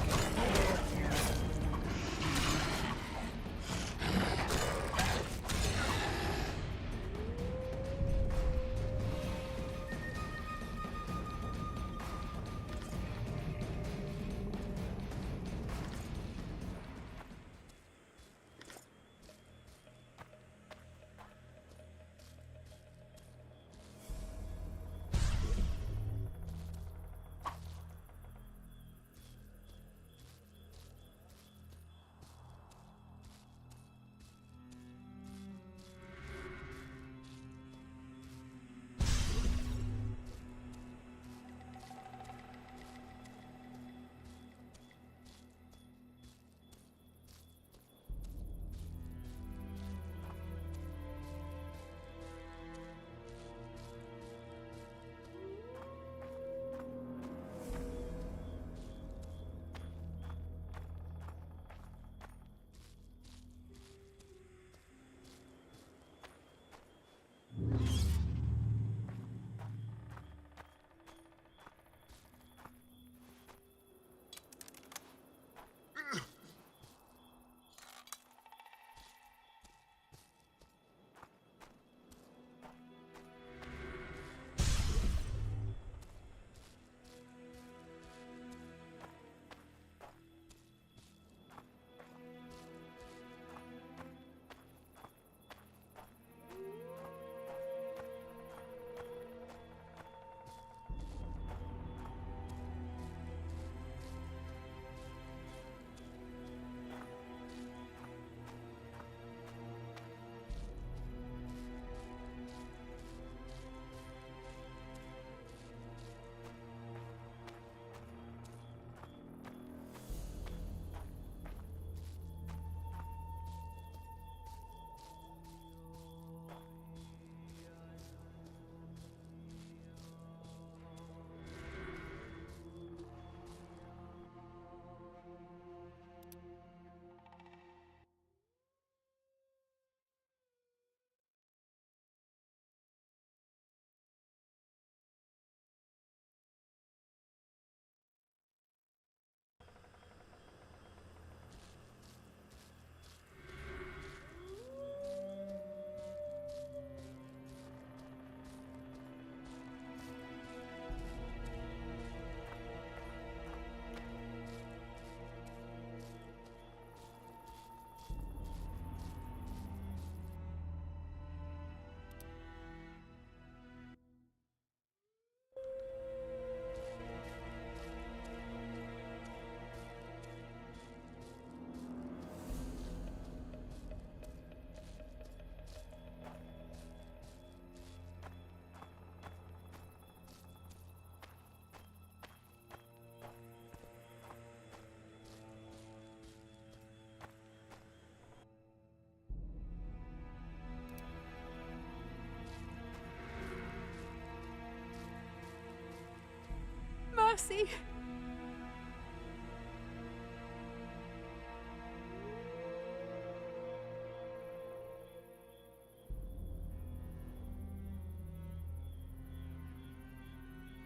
Mercy!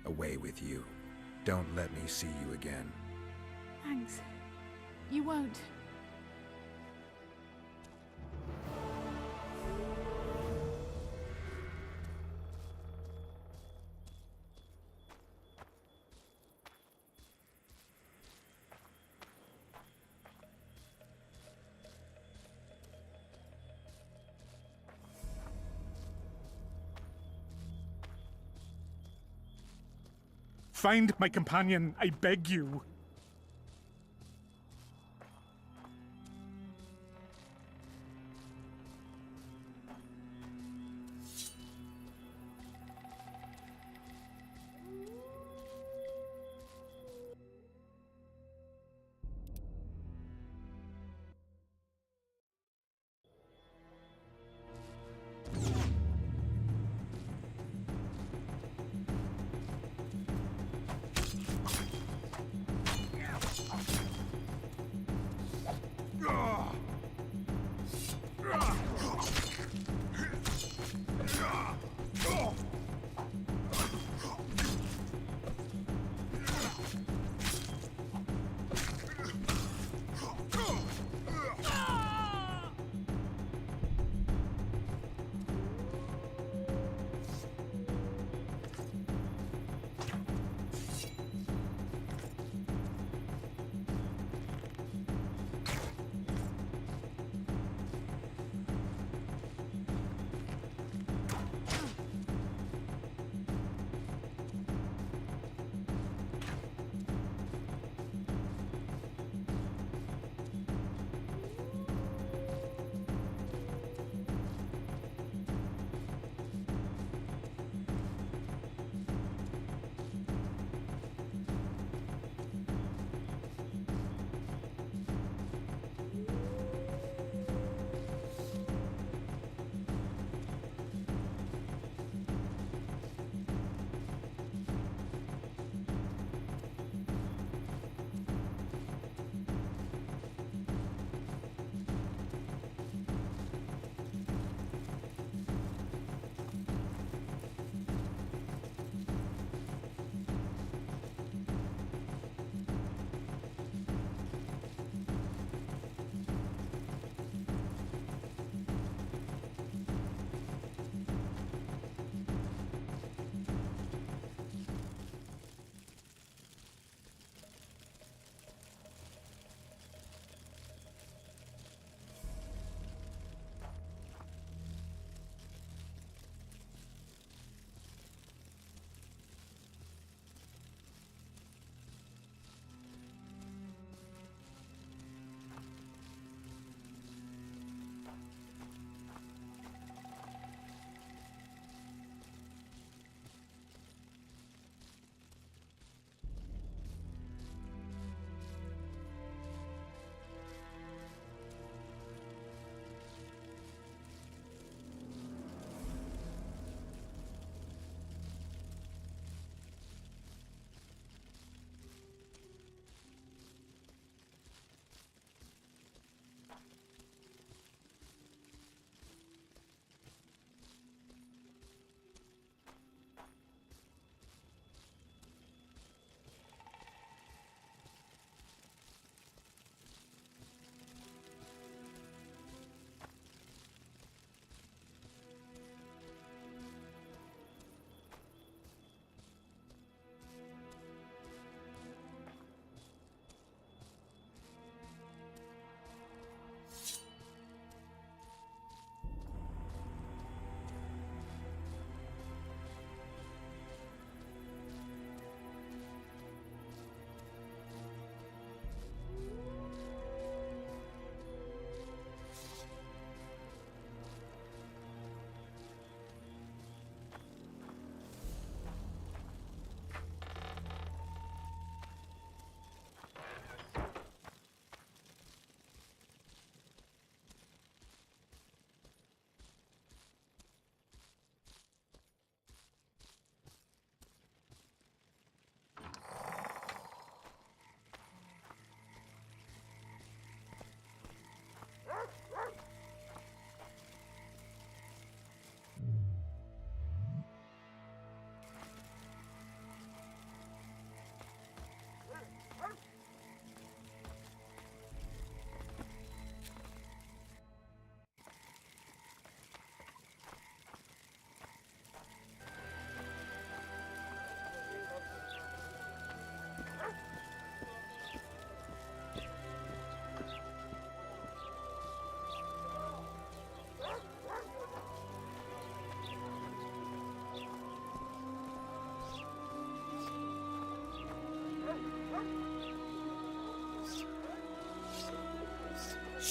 Away with you. Don't let me see you again. Thanks. You won't. Find my companion, I beg you.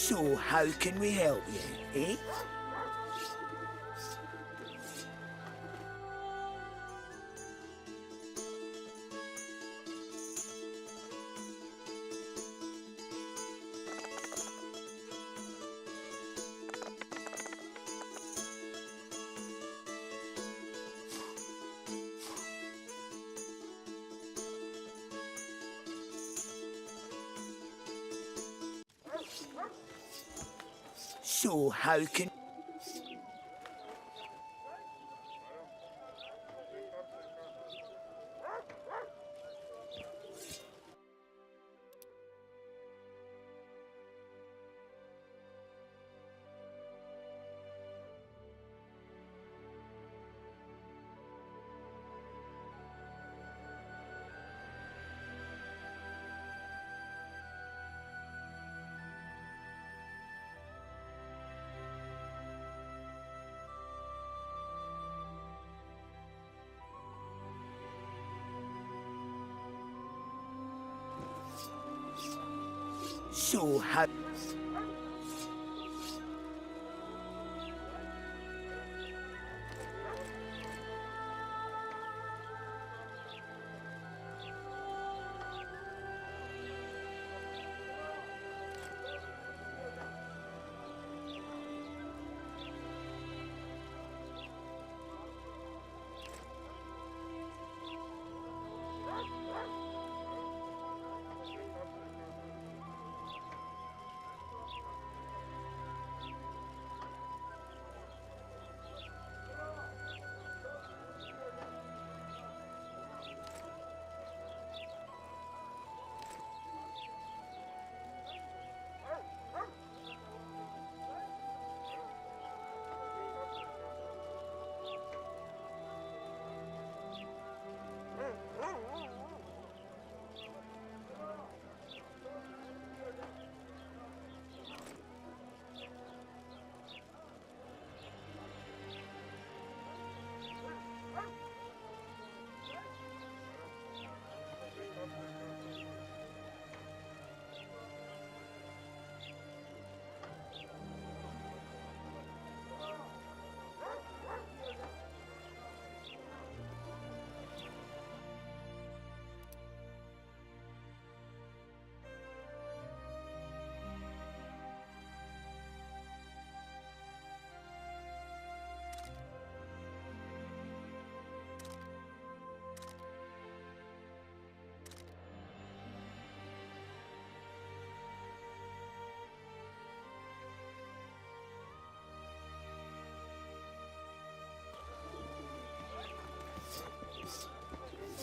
So how can we help you, eh? So how can... So how...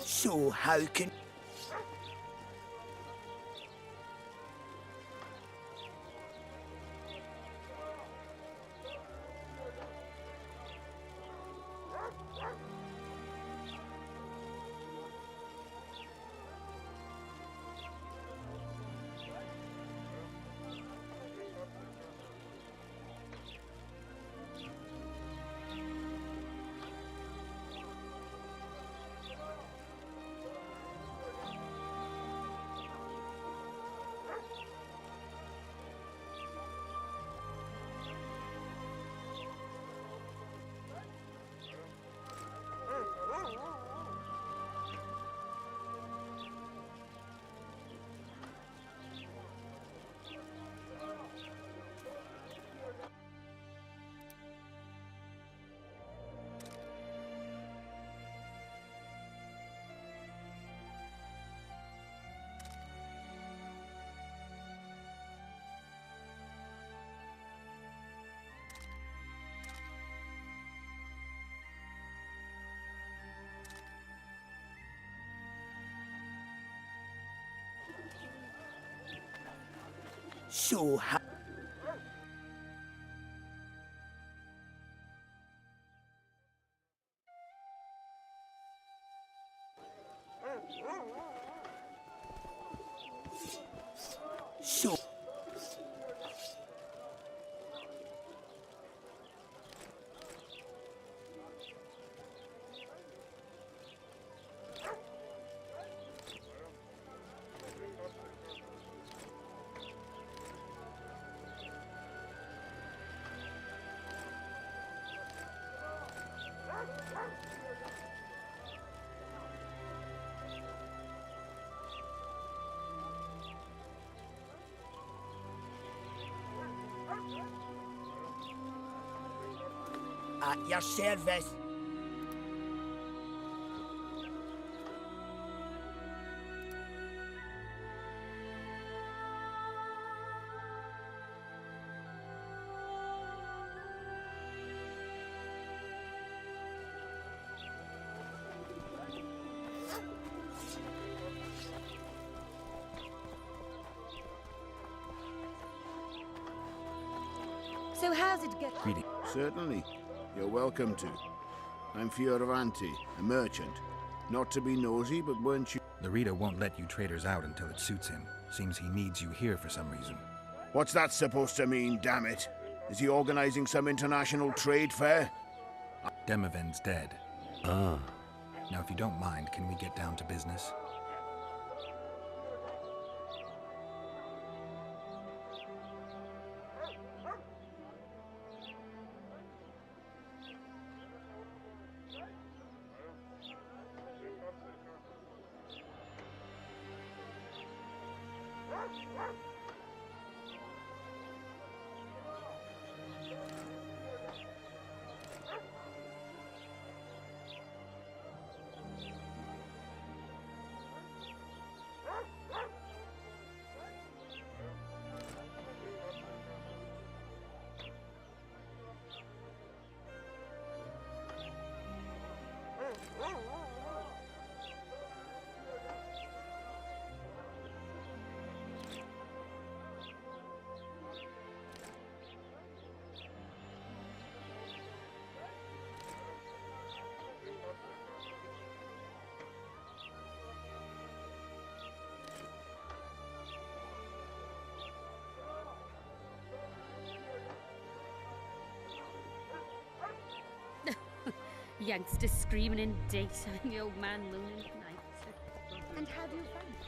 So how can... So how... So... At your service. So how's it go? Greeting. Certainly. You're welcome to. I'm Fioravanti, a merchant. Not to be nosy, but weren't you... Laredo won't let you traders out until it suits him. Seems he needs you here for some reason. What's that supposed to mean, damn it? Is he organizing some international trade fair? Demavend's dead. Ah. Now, if you don't mind, can we get down to business? Youngsters screaming in daytime, the old man mooning at night. And how do you find it?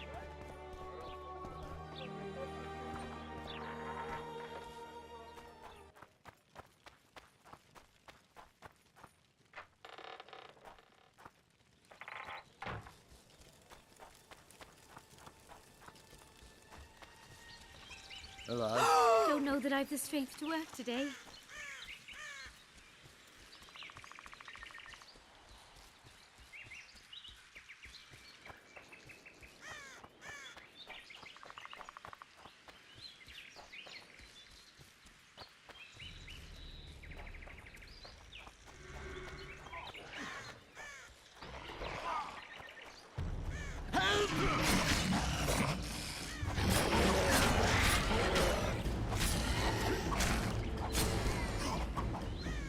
Hello. Don't know that I've the strength to work today.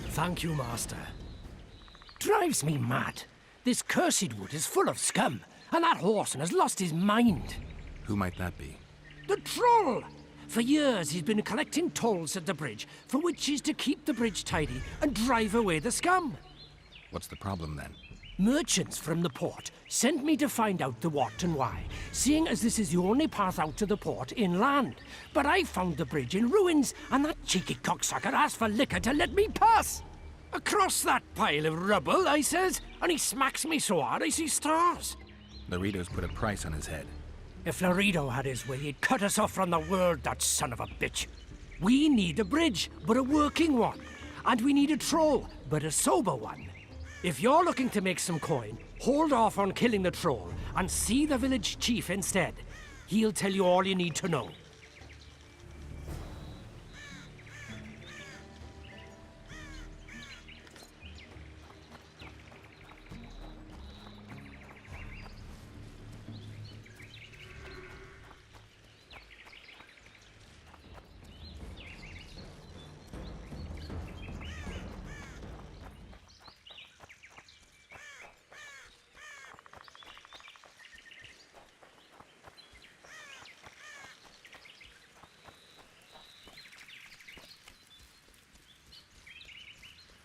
Thank you, Master. Drives me mad. This cursed wood is full of scum, and that horseman has lost his mind. Who might that be? The troll! For years he's been collecting tolls at the bridge, for which is to keep the bridge tidy and drive away the scum. What's the problem then? Merchants from the port sent me to find out the what and why, seeing as this is the only path out to the port inland. But I found the bridge in ruins, and that cheeky cocksucker asked for liquor to let me pass. Across that pile of rubble, I says, and he smacks me so hard I see stars. Laredo's put a price on his head. If Laredo had his way, he'd cut us off from the world, that son of a bitch. We need a bridge, but a working one. And we need a troll, but a sober one. If you're looking to make some coin, hold off on killing the troll and see the village chief instead. He'll tell you all you need to know.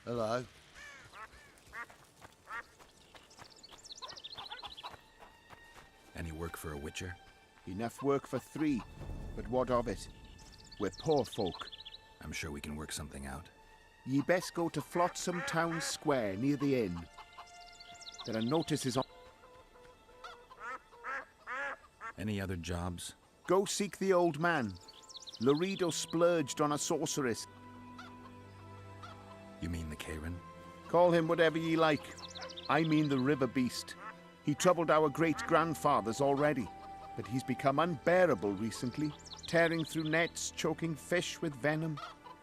Hello. Any work for a witcher? Enough work for 3, but what of it? We're poor folk. I'm sure we can work something out. Ye best go to Flotsam Town Square near the inn. There are notices on... Any other jobs? Go seek the old man. Laredo splurged on a sorceress. You mean the Karen? Call him whatever ye like. I mean the river beast. He troubled our great-grandfathers already, but he's become unbearable recently, tearing through nets, choking fish with venom.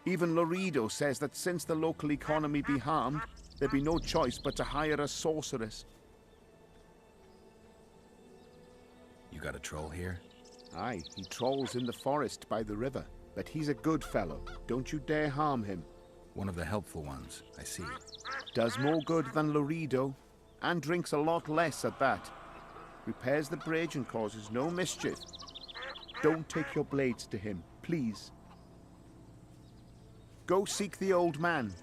Even Loredo says that since the local economy be harmed, there be no choice but to hire a sorceress. You got a troll here? Aye, he trolls in the forest by the river, but he's a good fellow. Don't you dare harm him. One of the helpful ones, I see. Does more good than Loredo, and drinks a lot less at that. Repairs the bridge and causes no mischief. Don't take your blades to him, please. Go seek the old man.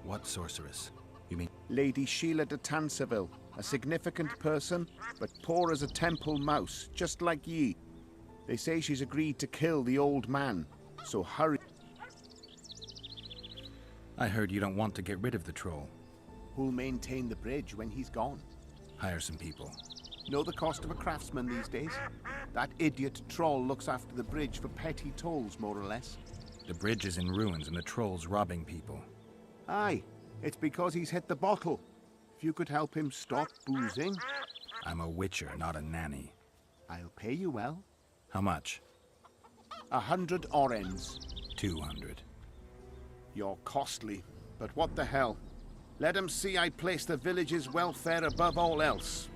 What sorceress? You mean? Lady Sheila de Tanseville, a significant person, but poor as a temple mouse, just like ye. They say she's agreed to kill the old man, so hurry. I heard you don't want to get rid of the troll. Who'll maintain the bridge when he's gone? Hire some people. Know the cost of a craftsman these days? That idiot troll looks after the bridge for petty tolls, more or less. The bridge is in ruins and the troll's robbing people. Aye, it's because he's hit the bottle. If you could help him stop boozing... I'm a witcher, not a nanny. I'll pay you well. How much? 100 orens. 200. You're costly, but what the hell? Let him see I place the village's welfare above all else.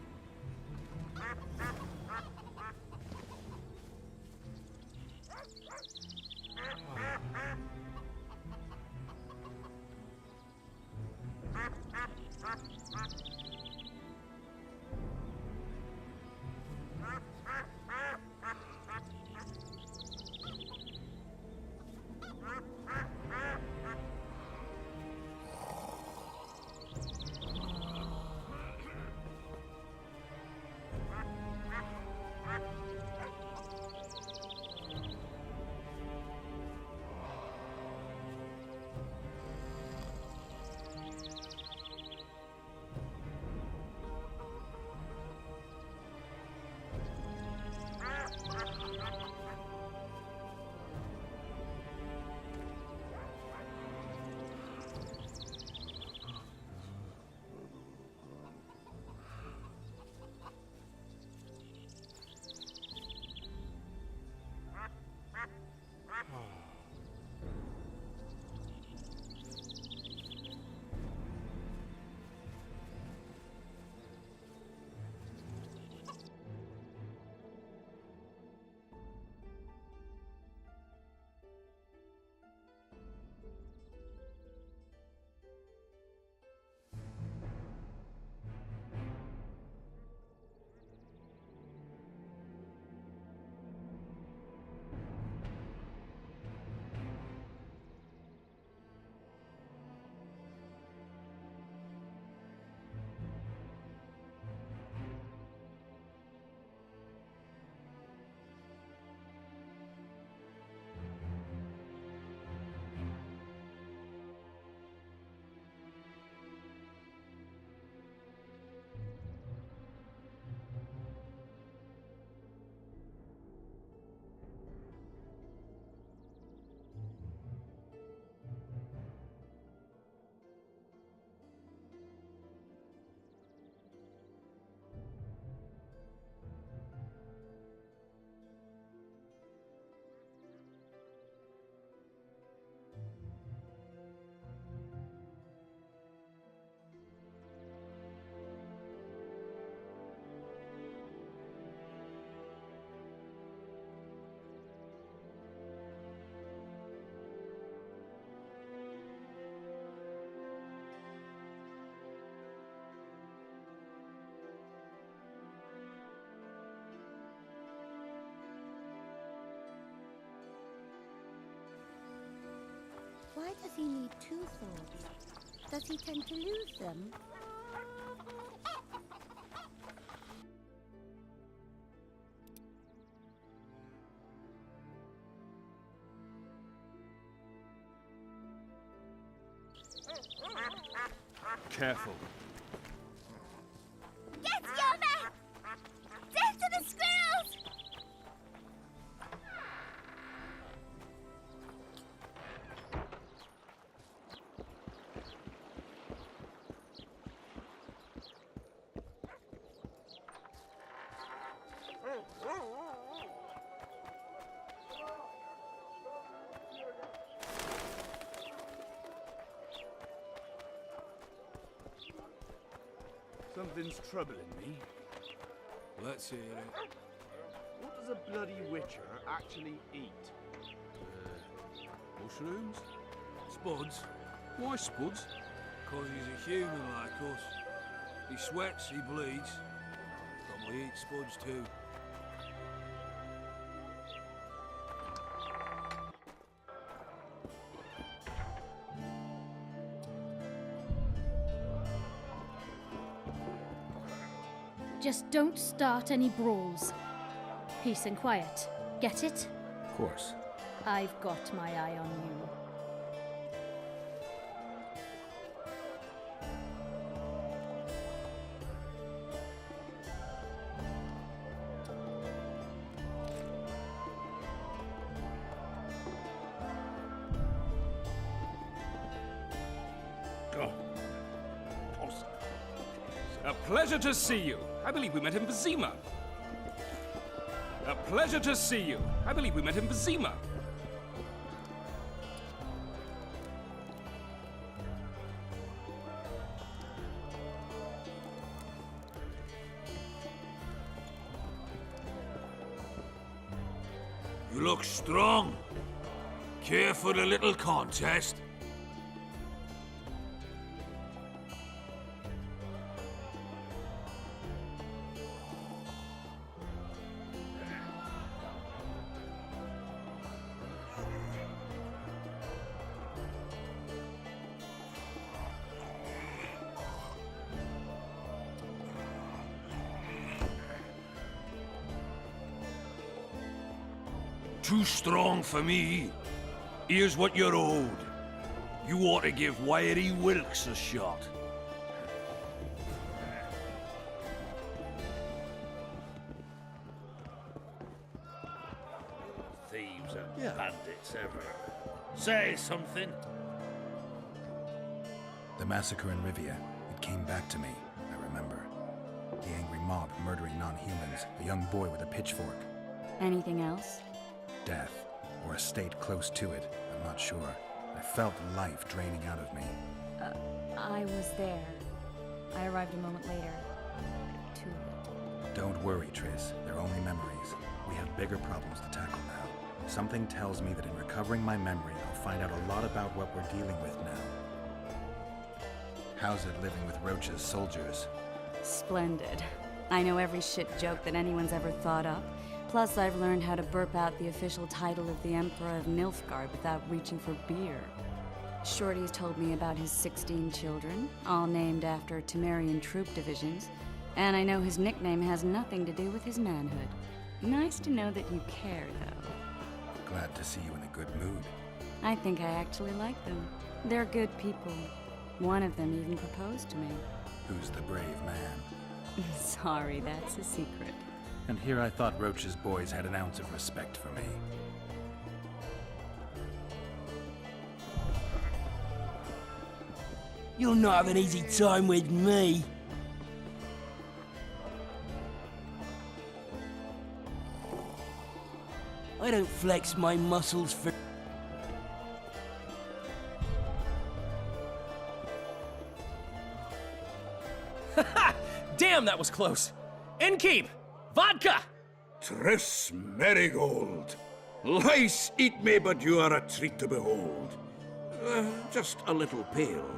Why does he need two swords? Does he tend to lose them? Careful. Get Yoma! Death to the squirrels! Something's troubling me. Let's hear it. What does a bloody witcher actually eat? Mushrooms? Spuds? Why spuds? 'Cause he's a human like us. He sweats, he bleeds. Probably eats spuds too. Just don't start any brawls. Peace and quiet. Get it? Of course. I've got my eye on you. A pleasure to see you. I believe we met in Vizima. A pleasure to see you. I believe we met in Vizima. You look strong. Care for the little contest? Too strong for me. Here's what you're owed. You ought to give Wiry Wilkes a shot. Thieves and bandits everywhere. Say something. The massacre in Rivia. It came back to me, I remember. The angry mob murdering non-humans, a young boy with a pitchfork. Anything else? Death, or a state close to it, I'm not sure. I felt life draining out of me. I was there. I arrived a moment later. Too late. Don't worry, Triss. They're only memories. We have bigger problems to tackle now. Something tells me that in recovering my memory, I'll find out a lot about what we're dealing with now. How's it living with Roach's soldiers? Splendid. I know every shit joke that anyone's ever thought up. Plus, I've learned how to burp out the official title of the Emperor of Nilfgaard without reaching for beer. Shorty's told me about his 16 children, all named after Temerian troop divisions, and I know his nickname has nothing to do with his manhood. Nice to know that you care, though. Glad to see you in a good mood. I think I actually like them. They're good people. One of them even proposed to me. Who's the brave man? Sorry, that's a secret. And here I thought Roach's boys had an ounce of respect for me. You'll not have an easy time with me. I don't flex my muscles for... Damn, that was close. Innkeep! Vodka! Triss Merigold. Lice eat me, but you are a treat to behold. Just a little pale.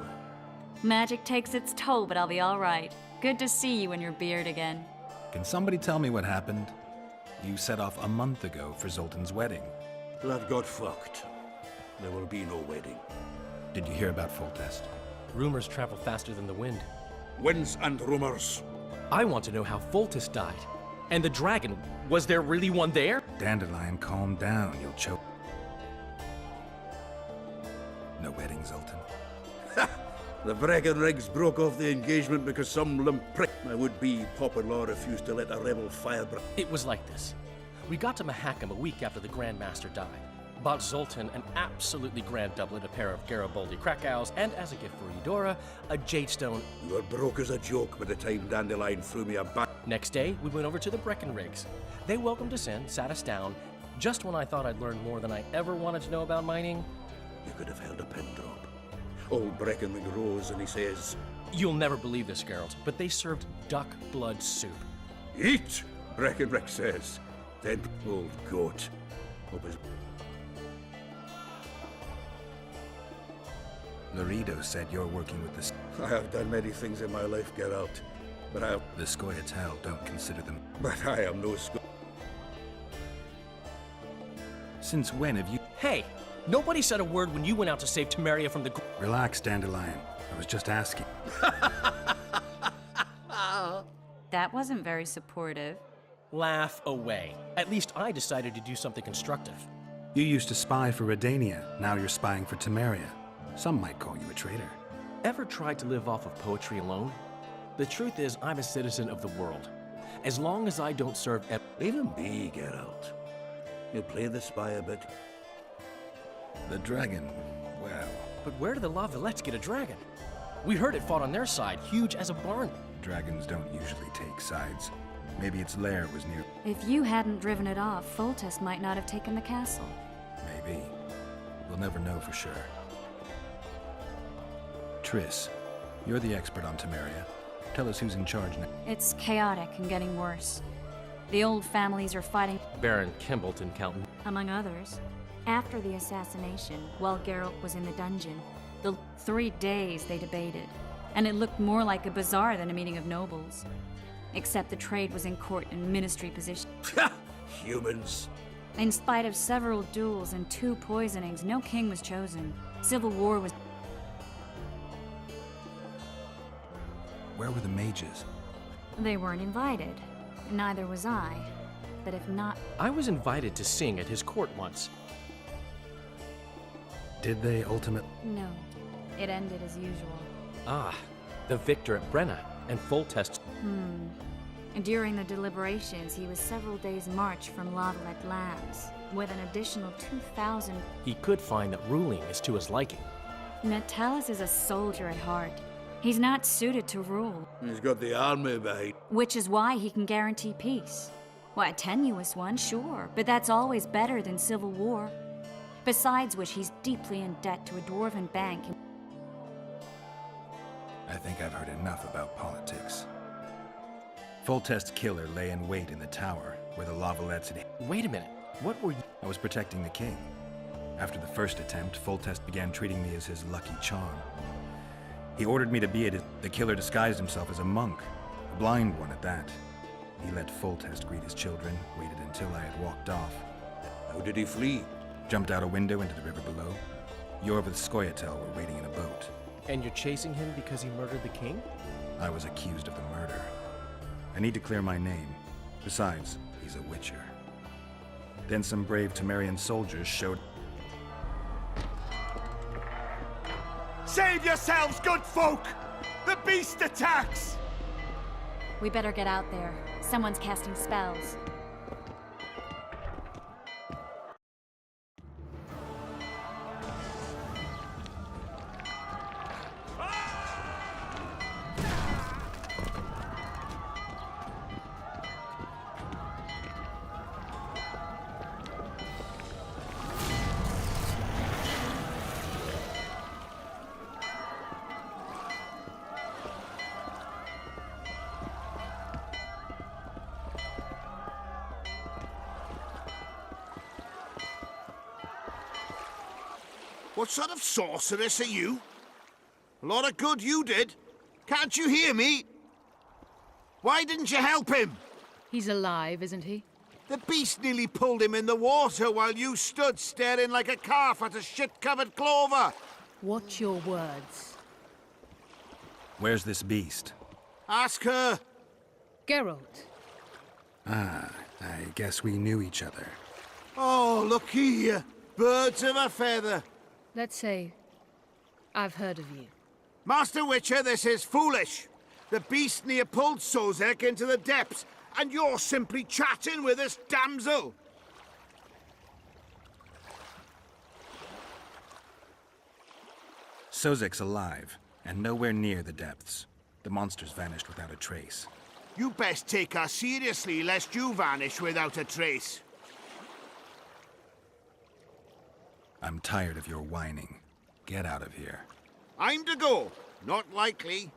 Magic takes its toll, but I'll be all right. Good to see you in your beard again. Can somebody tell me what happened? You set off a month ago for Zoltan's wedding. That got fucked. There will be no wedding. Did you hear about Foltest? Rumors travel faster than the wind. Winds and rumors. I want to know how Foltest died. And the dragon, was there really one there? Dandelion, calm down, you'll choke. No wedding, Zoltan. The Breckenrigs broke off the engagement because some limp prick, my would-be popper-law, refused to let a rebel firebrand. It was like this. We got to Mahakam a week after the Grand Master died. Bought Zoltan an absolutely grand doublet, a pair of Garibaldi Krakows, and as a gift for Eudora, a Jadestone. You were broke as a joke by the time Dandelion threw me a bat. Next day, we went over to the Breckenrigs. They welcomed us in, sat us down, just when I thought I'd learned more than I ever wanted to know about mining. You could have held a pin drop. Old Breckenrig rose and he says, You'll never believe this, Geralt, but they served duck blood soup. Eat, Breckenrick says. Then old goat. Hope his... Laredo said you're working with the... I have done many things in my life, Geralt, but The Scoia'tael don't consider them... But I am no Since when have you... Hey, nobody said a word when you went out to save Temeria from the... Relax, Dandelion. I was just asking. That wasn't very supportive. Laugh away. At least I decided to do something constructive. You used to spy for Redania. Now you're spying for Temeria. Some might call you a traitor. Ever tried to live off of poetry alone? The truth is, I'm a citizen of the world. As long as I don't serve... Leave him be, Geralt. He'll play the spy a bit. The dragon, well... But where did the La Valettes get a dragon? We heard it fought on their side, huge as a barn. Dragons don't usually take sides. Maybe its lair was near... If you hadn't driven it off, Foltest might not have taken the castle. Maybe. We'll never know for sure. Triss, you're the expert on Temeria. Tell us who's in charge now. It's chaotic and getting worse. The old families are fighting... Baron Kimbleton, Count... Among others. After the assassination, while Geralt was in the dungeon, the 3 days they debated, and it looked more like a bazaar than a meeting of nobles. Except the trade was in court and ministry position. Humans. In spite of several duels and 2 poisonings, no king was chosen. Civil war was... Where were the mages? They weren't invited. Neither was I. But if not... I was invited to sing at his court once. Did they ultimately... No. It ended as usual. Ah, the victor at Brenna, and Foltest... During the deliberations, he was several days' march from La Valette lands, with an additional 2,000... He could find that ruling is to his liking. Natalis is a soldier at heart. He's not suited to rule. He's got the army behind. Which is why he can guarantee peace. Why, a tenuous one, sure, but that's always better than civil war. Besides which, he's deeply in debt to a dwarven bank. I think I've heard enough about politics. Foltest's killer lay in wait in the tower, where the La Valettes had... Wait a minute. What were you... I was protecting the king. After the first attempt, Foltest began treating me as his lucky charm. He ordered me to be at his... The killer disguised himself as a monk, a blind one at that. He let Foltest greet his children, waited until I had walked off. How did he flee? Jumped out a window into the river below. Yorvith Scoia'tael were waiting in a boat. And you're chasing him because he murdered the king? I was accused of the murder. I need to clear my name. Besides, he's a witcher. Then some brave Temerian soldiers showed... Save yourselves, good folk! The beast attacks! We better get out there. Someone's casting spells. What sort of sorceress are you? A lot of good you did. Can't you hear me? Why didn't you help him? He's alive, isn't he? The beast nearly pulled him in the water while you stood staring like a calf at a shit-covered clover. Watch your words. Where's this beast? Ask her. Geralt. Ah, I guess we knew each other. Oh, look here. Birds of a feather. Let's say I've heard of you. Master Witcher, this is foolish. The beast near pulled Sozek into the depths, and you're simply chatting with this damsel. Sozek's alive, and nowhere near the depths. The monster's vanished without a trace. You best take her seriously, lest you vanish without a trace. I'm tired of your whining. Get out of here. I'm to go. Not likely.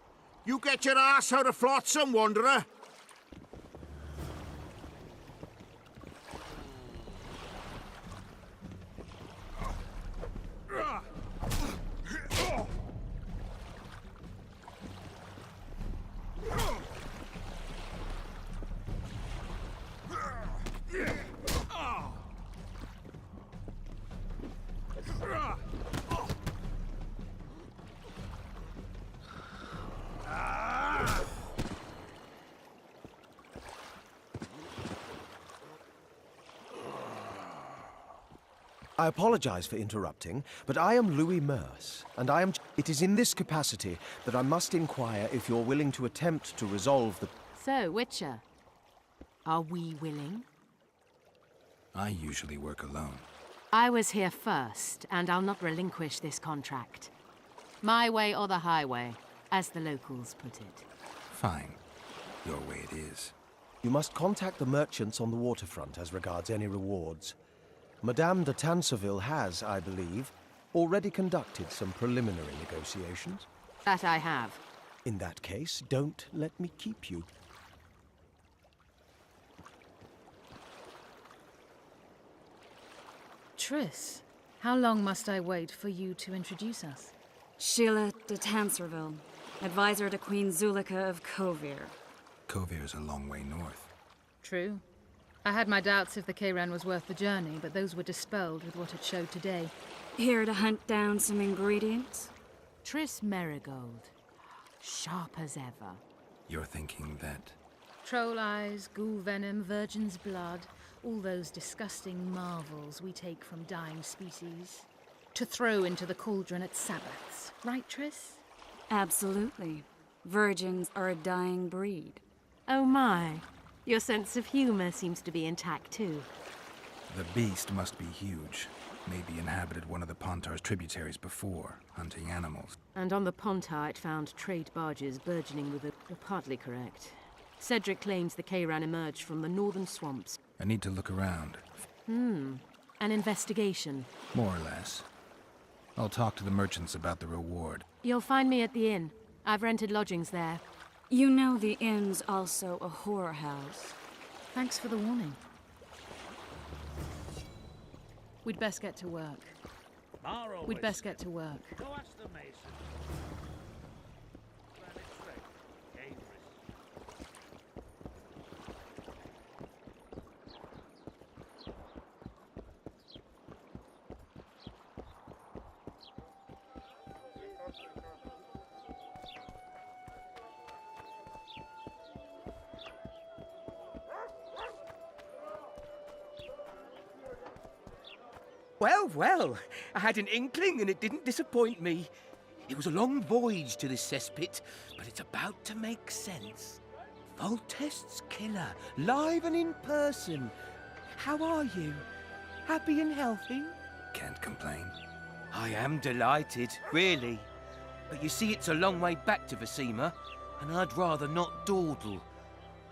You get your ass out of Flotsam, wanderer! I apologize for interrupting, but I am Louis Merce, and it is in this capacity that I must inquire if you're willing to attempt to resolve the... So, Witcher, are we willing? I usually work alone. I was here first, and I'll not relinquish this contract. My way or the highway, as the locals put it. Fine. Your way it is. You must contact the merchants on the waterfront as regards any rewards. Madame de Tanseville has, I believe, already conducted some preliminary negotiations. That I have. In that case, don't let me keep you. Triss, how long must I wait for you to introduce us? Sheila de Tanserville, advisor to Queen Zulika of Kovir. Kovir's a long way north. True. I had my doubts if the Kayran was worth the journey, but those were dispelled with what it showed today. Here to hunt down some ingredients? Triss Merigold. Sharp as ever. You're thinking that... Troll eyes, ghoul venom, virgin's blood, all those disgusting marvels we take from dying species. To throw into the cauldron at Sabbaths. Right, Triss? Absolutely. Virgins are a dying breed. Oh my. Your sense of humor seems to be intact too. The beast must be huge. Maybe inhabited one of the Pontar's tributaries before, hunting animals. And on the Pontar it found trade barges burgeoning with You're partly correct. Cedric claims the Kayran emerged from the northern swamps. I need to look around. An investigation. More or less. I'll talk to the merchants about the reward. You'll find me at the inn. I've rented lodgings there. You know the inn's also a whorehouse. Thanks for the warning. We'd best get to work. We'd best get to work. Go ask the mason. Well, well, I had an inkling and it didn't disappoint me. It was a long voyage to this cesspit, but it's about to make sense. Voltest's killer, live and in person. How are you? Happy and healthy? Can't complain. I am delighted, really. But you see, it's a long way back to Vecima, and I'd rather not dawdle.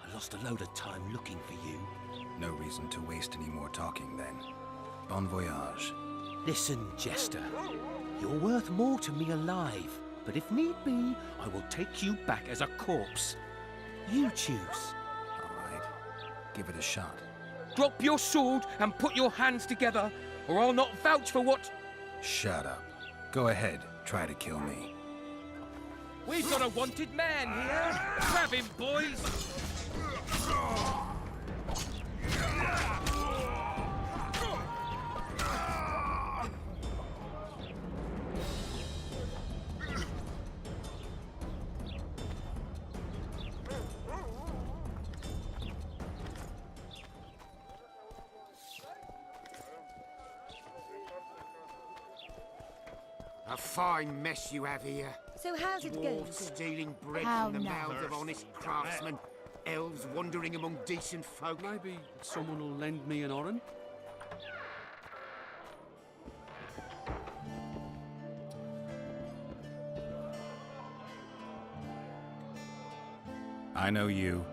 I lost a load of time looking for you. No reason to waste any more talking, then. Bon voyage. Listen, Jester. You're worth more to me alive, but if need be, I will take you back as a corpse. You choose. All right. Give it a shot. Drop your sword and put your hands together, or I'll not vouch for what... Shut up. Go ahead. Try to kill me. We've got a wanted man here. Grab him, boys. A fine mess you have here. So how's it going? Dwarves stealing bread How from the now? mouths of honest craftsmen. Elves wandering among decent folk. Maybe someone will lend me an oren? I know you.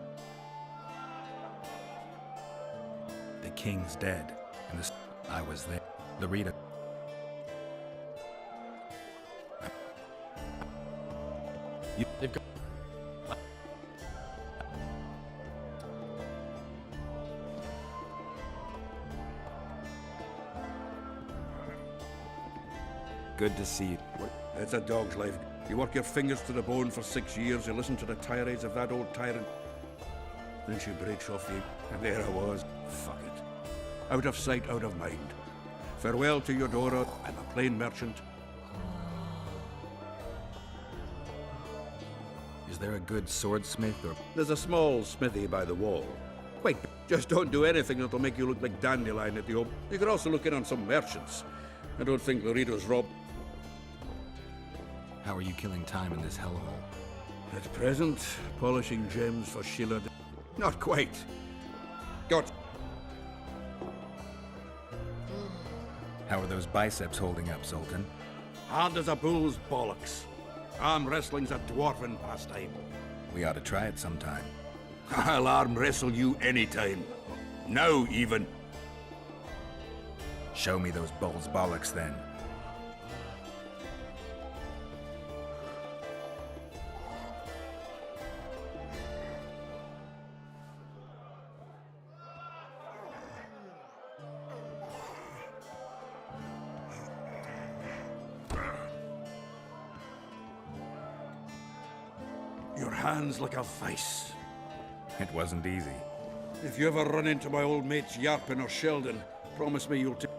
The king's dead, and I was there. Larita. They've got... Good to see you. It's a dog's life. You work your fingers to the bone for 6 years, you listen to the tirades of that old tyrant. Then she breaks off you, and there I was. Fuck it. Out of sight, out of mind. Farewell to Eudora. I'm a plain merchant. Is there a good swordsmith or... There's a small smithy by the wall. Quite. Just don't do anything that'll make you look like Dandelion at the open. You could also look in on some merchants. I don't think Laredo's robbed. How are you killing time in this hellhole? At present, polishing gems for Sheila. Not quite. Got. How are those biceps holding up, Zoltan? Hard as a bull's bollocks. Arm wrestling's a dwarven pastime. We ought to try it sometime. I'll arm wrestle you anytime. Now, even. Show me those bull's bollocks, then. Your hand's like a vice. It wasn't easy. If you ever run into my old mates Yarpin or Sheldon, promise me you'll take...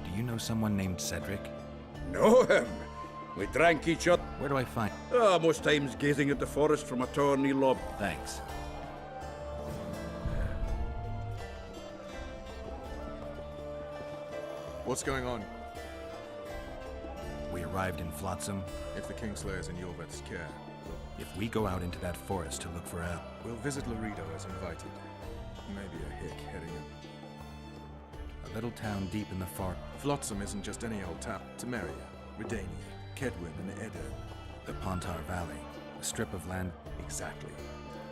Do you know someone named Cedric? Know him? We drank each other. Where do I find... Most times gazing at the forest from a tawny lob. Thanks. What's going on? We arrived in Flotsam. If the Kingslayer's in Yorvet's care. If we go out into that forest to look for a... We'll visit Laredo as invited. Maybe a hick heading in. A little town deep in the far... Flotsam isn't just any old town. Temeria, Redania, Kedwin, and Edda. The Pontar Valley. A strip of land... Exactly.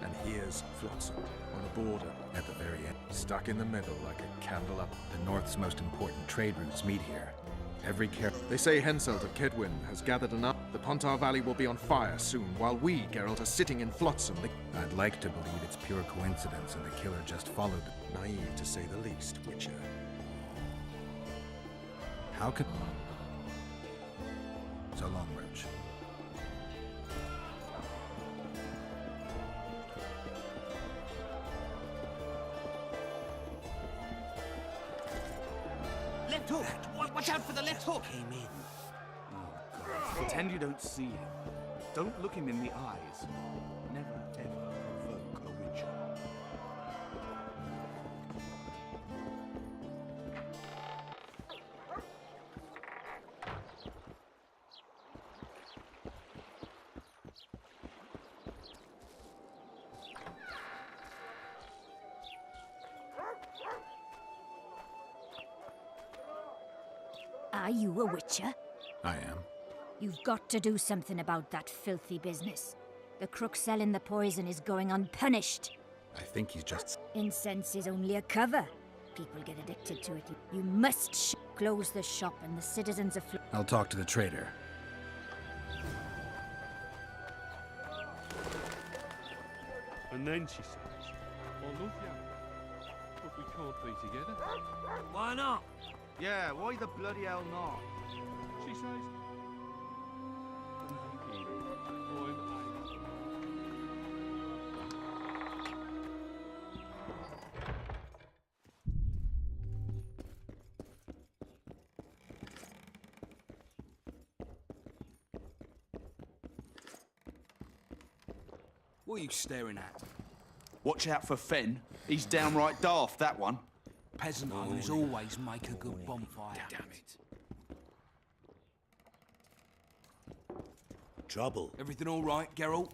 And here's Flotsam, on the border. At the very end. Stuck in the middle like a candle up. The North's most important trade routes meet here. Every They say Henselt of Kedwin has gathered enough. The Pontar Valley will be on fire soon, while we, Geralt, are sitting in Flotsam. I'd like to believe it's pure coincidence and the killer just followed. Naive, to say the least, Witcher. How could... So long, Roach. Left hook! Watch out for the left hook! Came in. Pretend you don't see him. Don't look him in the eyes. Never, ever provoke a witcher. Are you a witcher? I am. You've got to do something about that filthy business. The crook selling the poison is going unpunished. I think he's just... Incense is only a cover. People get addicted to it. You must close the shop and the citizens of... I'll talk to the trader. And then she says, I love you. But we can't be together. Why not? Yeah, why the bloody hell not? She says, What are you staring at? Watch out for Fenn. He's downright daft, that one. Peasant owners always make a good bonfire. Damn it. Trouble. Everything all right, Geralt?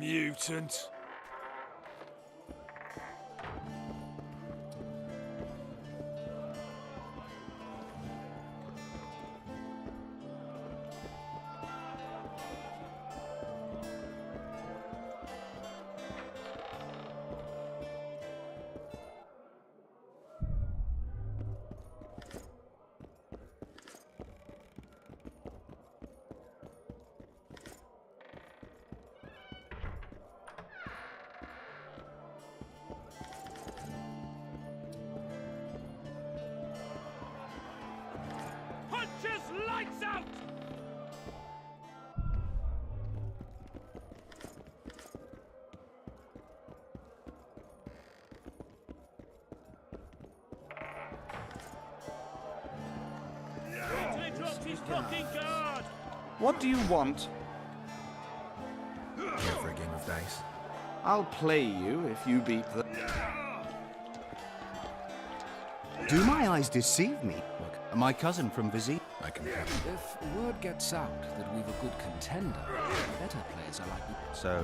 mutant. fucking guard! What do you want? Care for a game of dice? I'll play you if you beat the... Do my eyes deceive me? Look, my cousin from Vizir. I can help. If word gets out that we've a good contender, better players are likely... So...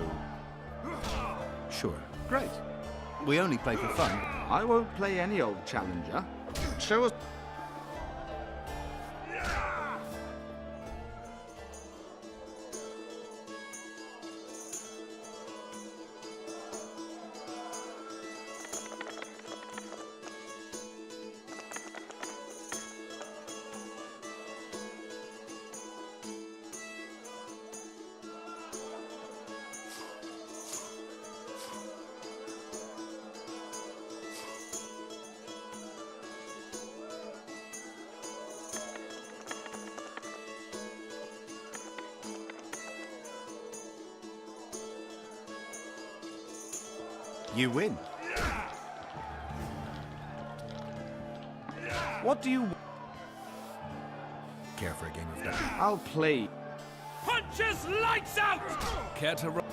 Sure. Great. We only play for fun. I won't play any old challenger. Show us... You win. What do you... Care for a game of dice? I'll play... Punches lights out! Care to...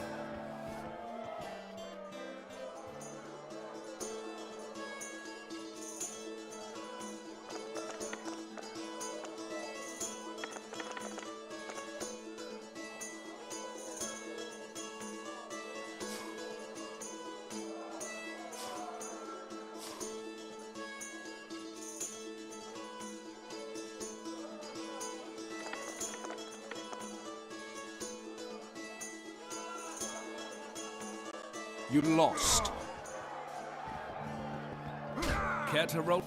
You lost. Care to roll?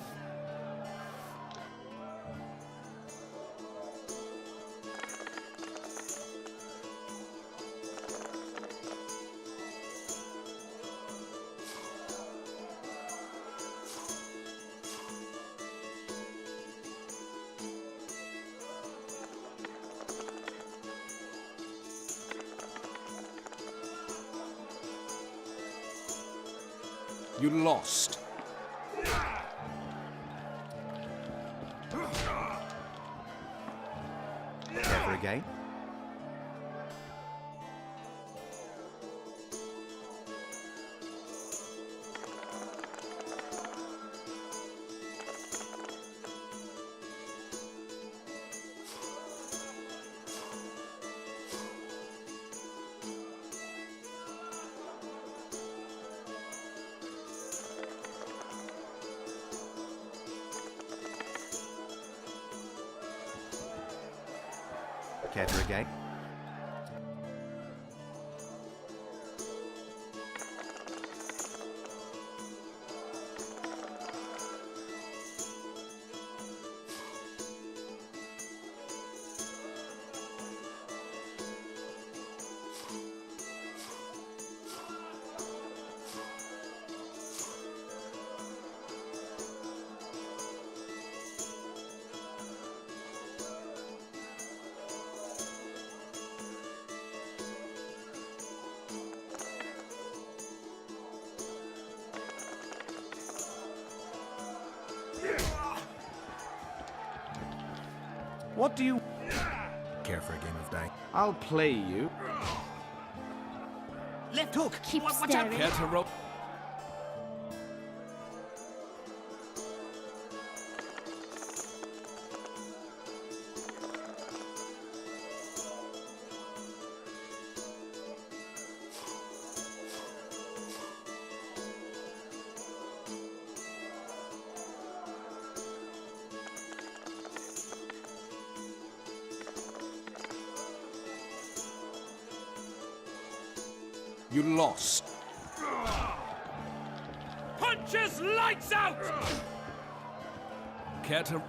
You lost. Care for a game? Care for a game? What do you... Care for a game of dice? I'll play you. Left hook! Keep Watch out! staring. Care to roll? You lost. Punches lights out! Care to...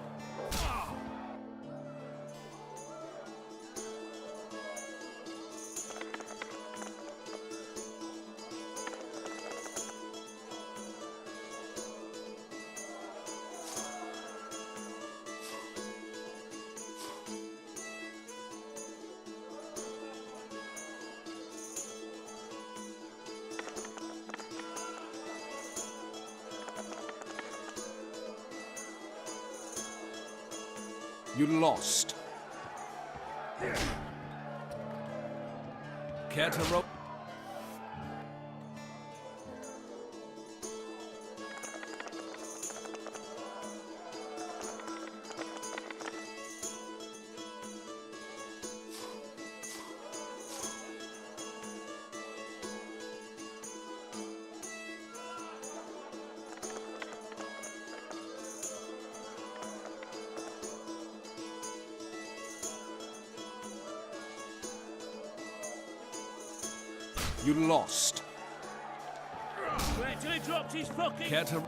You lost. Care to roll? You lost. Wait till he drops his fucking... Care to...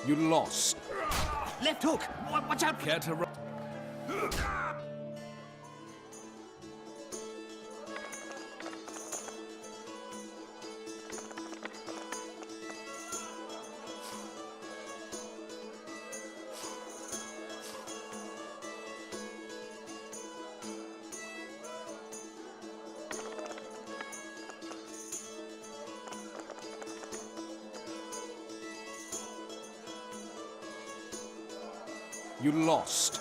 You lost. Left hook! Watch out! Care to... You lost.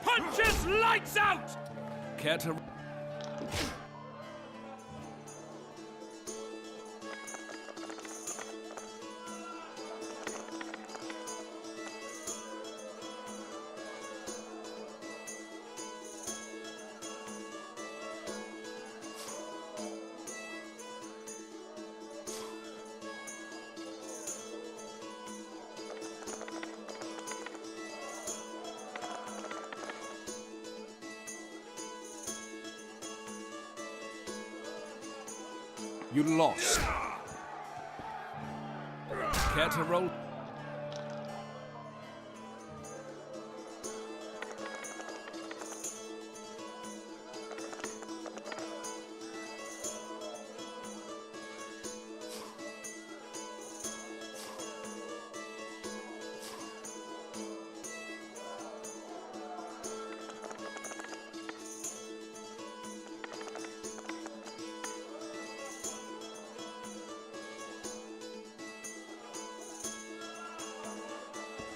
Punches lights out! Care to... You lost. Care to roll?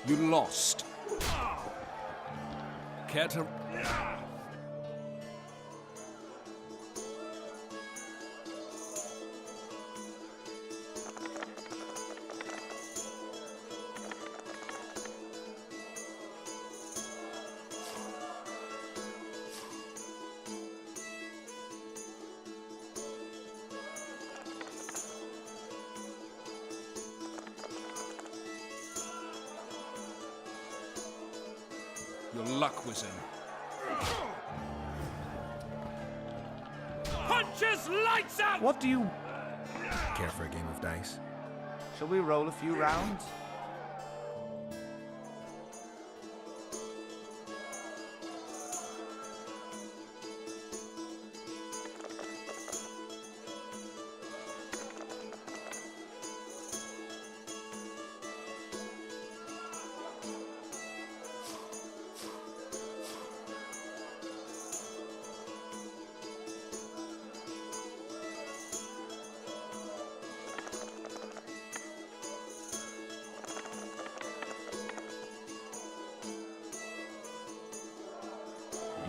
You lost. Care to... Your luck was in. Punches lights out! What do you... Care for a game of dice? Shall we roll a few rounds?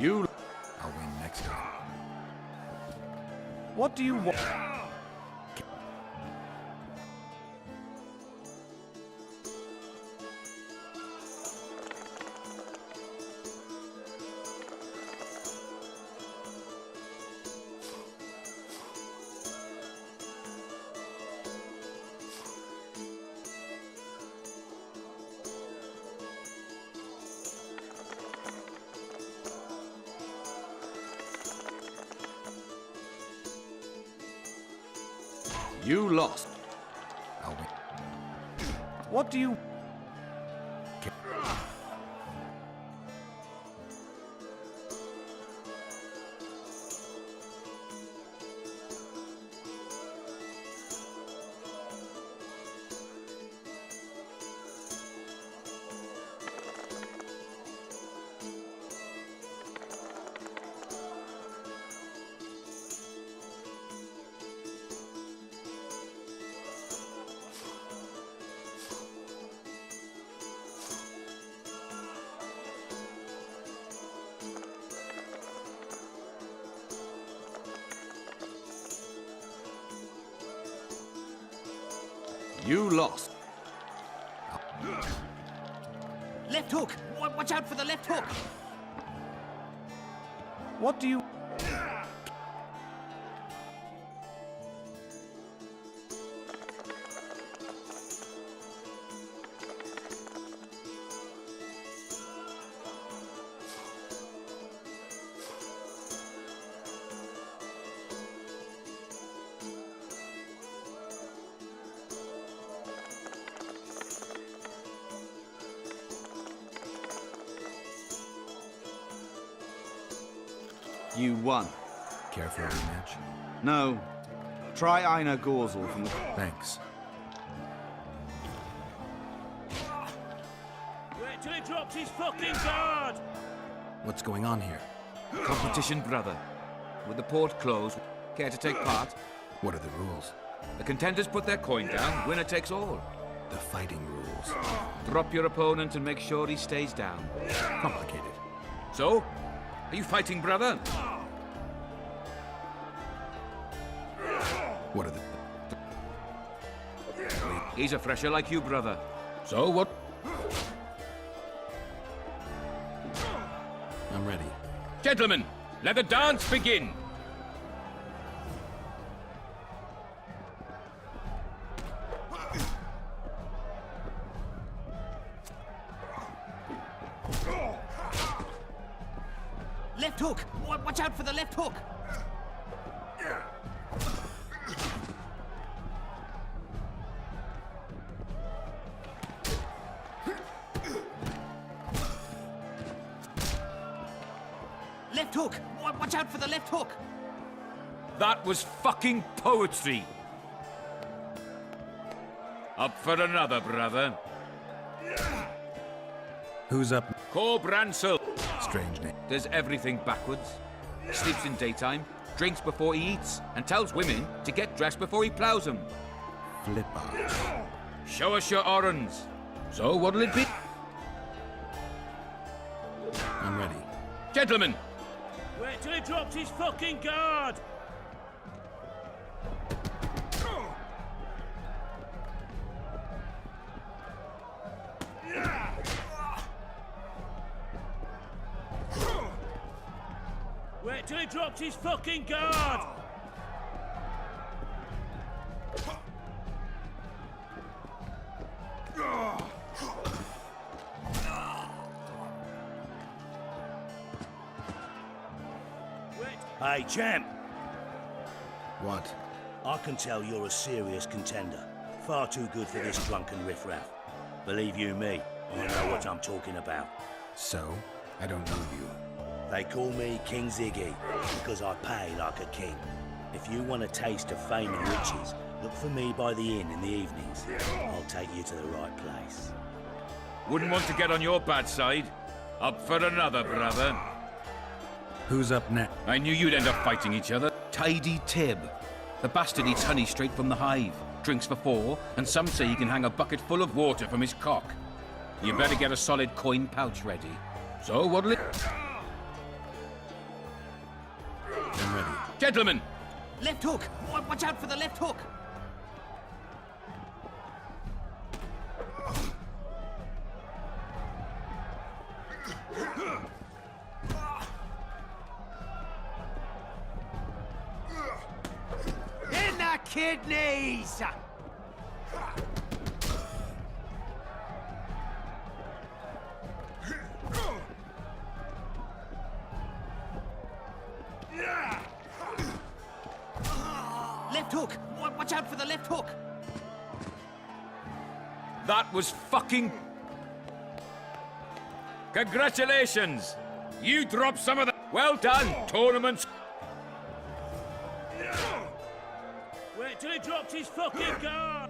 You... I'll win next time. What do you want? You lost. I'll win. What do you... You lost. Left hook! Watch out for the left hook! What do you... You won. Care for a rematch? No. Try Einar Gorzel from the... Thanks. Wait till he drops his fucking guard! What's going on here? Competition, brother. With the port closed, care to take part? What are the rules? The contenders put their coin down, winner takes all. The fighting rules. Drop your opponent and make sure he stays down. Complicated. So? Are you fighting, brother? What are the... He's a fresher like you, brother. So what? I'm ready. Gentlemen, let the dance begin! Left hook! Watch out for the left hook! Left hook! Watch out for the left hook! That was fucking poetry! Up for another, brother. Who's up? Cor Bransel. Strange name. Does everything backwards. Sleeps in daytime, drinks before he eats, and tells women to get dressed before he plows them. Flipper. Show us your orange. So what'll it be? I'm ready. Gentlemen! Wait till he drops his fucking guard! Wait till he drops his fucking guard! Hey, champ. What? I can tell you're a serious contender. Far too good for this drunken riffraff. Believe you me, I know what I'm talking about. So? I don't know you. They call me King Ziggy because I pay like a king. If you want a taste of fame and riches, look for me by the inn in the evenings. I'll take you to the right place. Wouldn't want to get on your bad side. Up for another, brother. Who's up next? I knew you'd end up fighting each other. Tidy Tib. The bastard eats honey straight from the hive, drinks for 4, and some say he can hang a bucket full of water from his cock. You better get a solid coin pouch ready. So what'll it... I'm ready. Gentlemen! Left hook! Watch out for the left hook! In the kidneys! Left hook! Watch out for the left hook! That was fucking... Congratulations! You dropped some of the... Well done, tournament! Wait till he drops his fucking guard!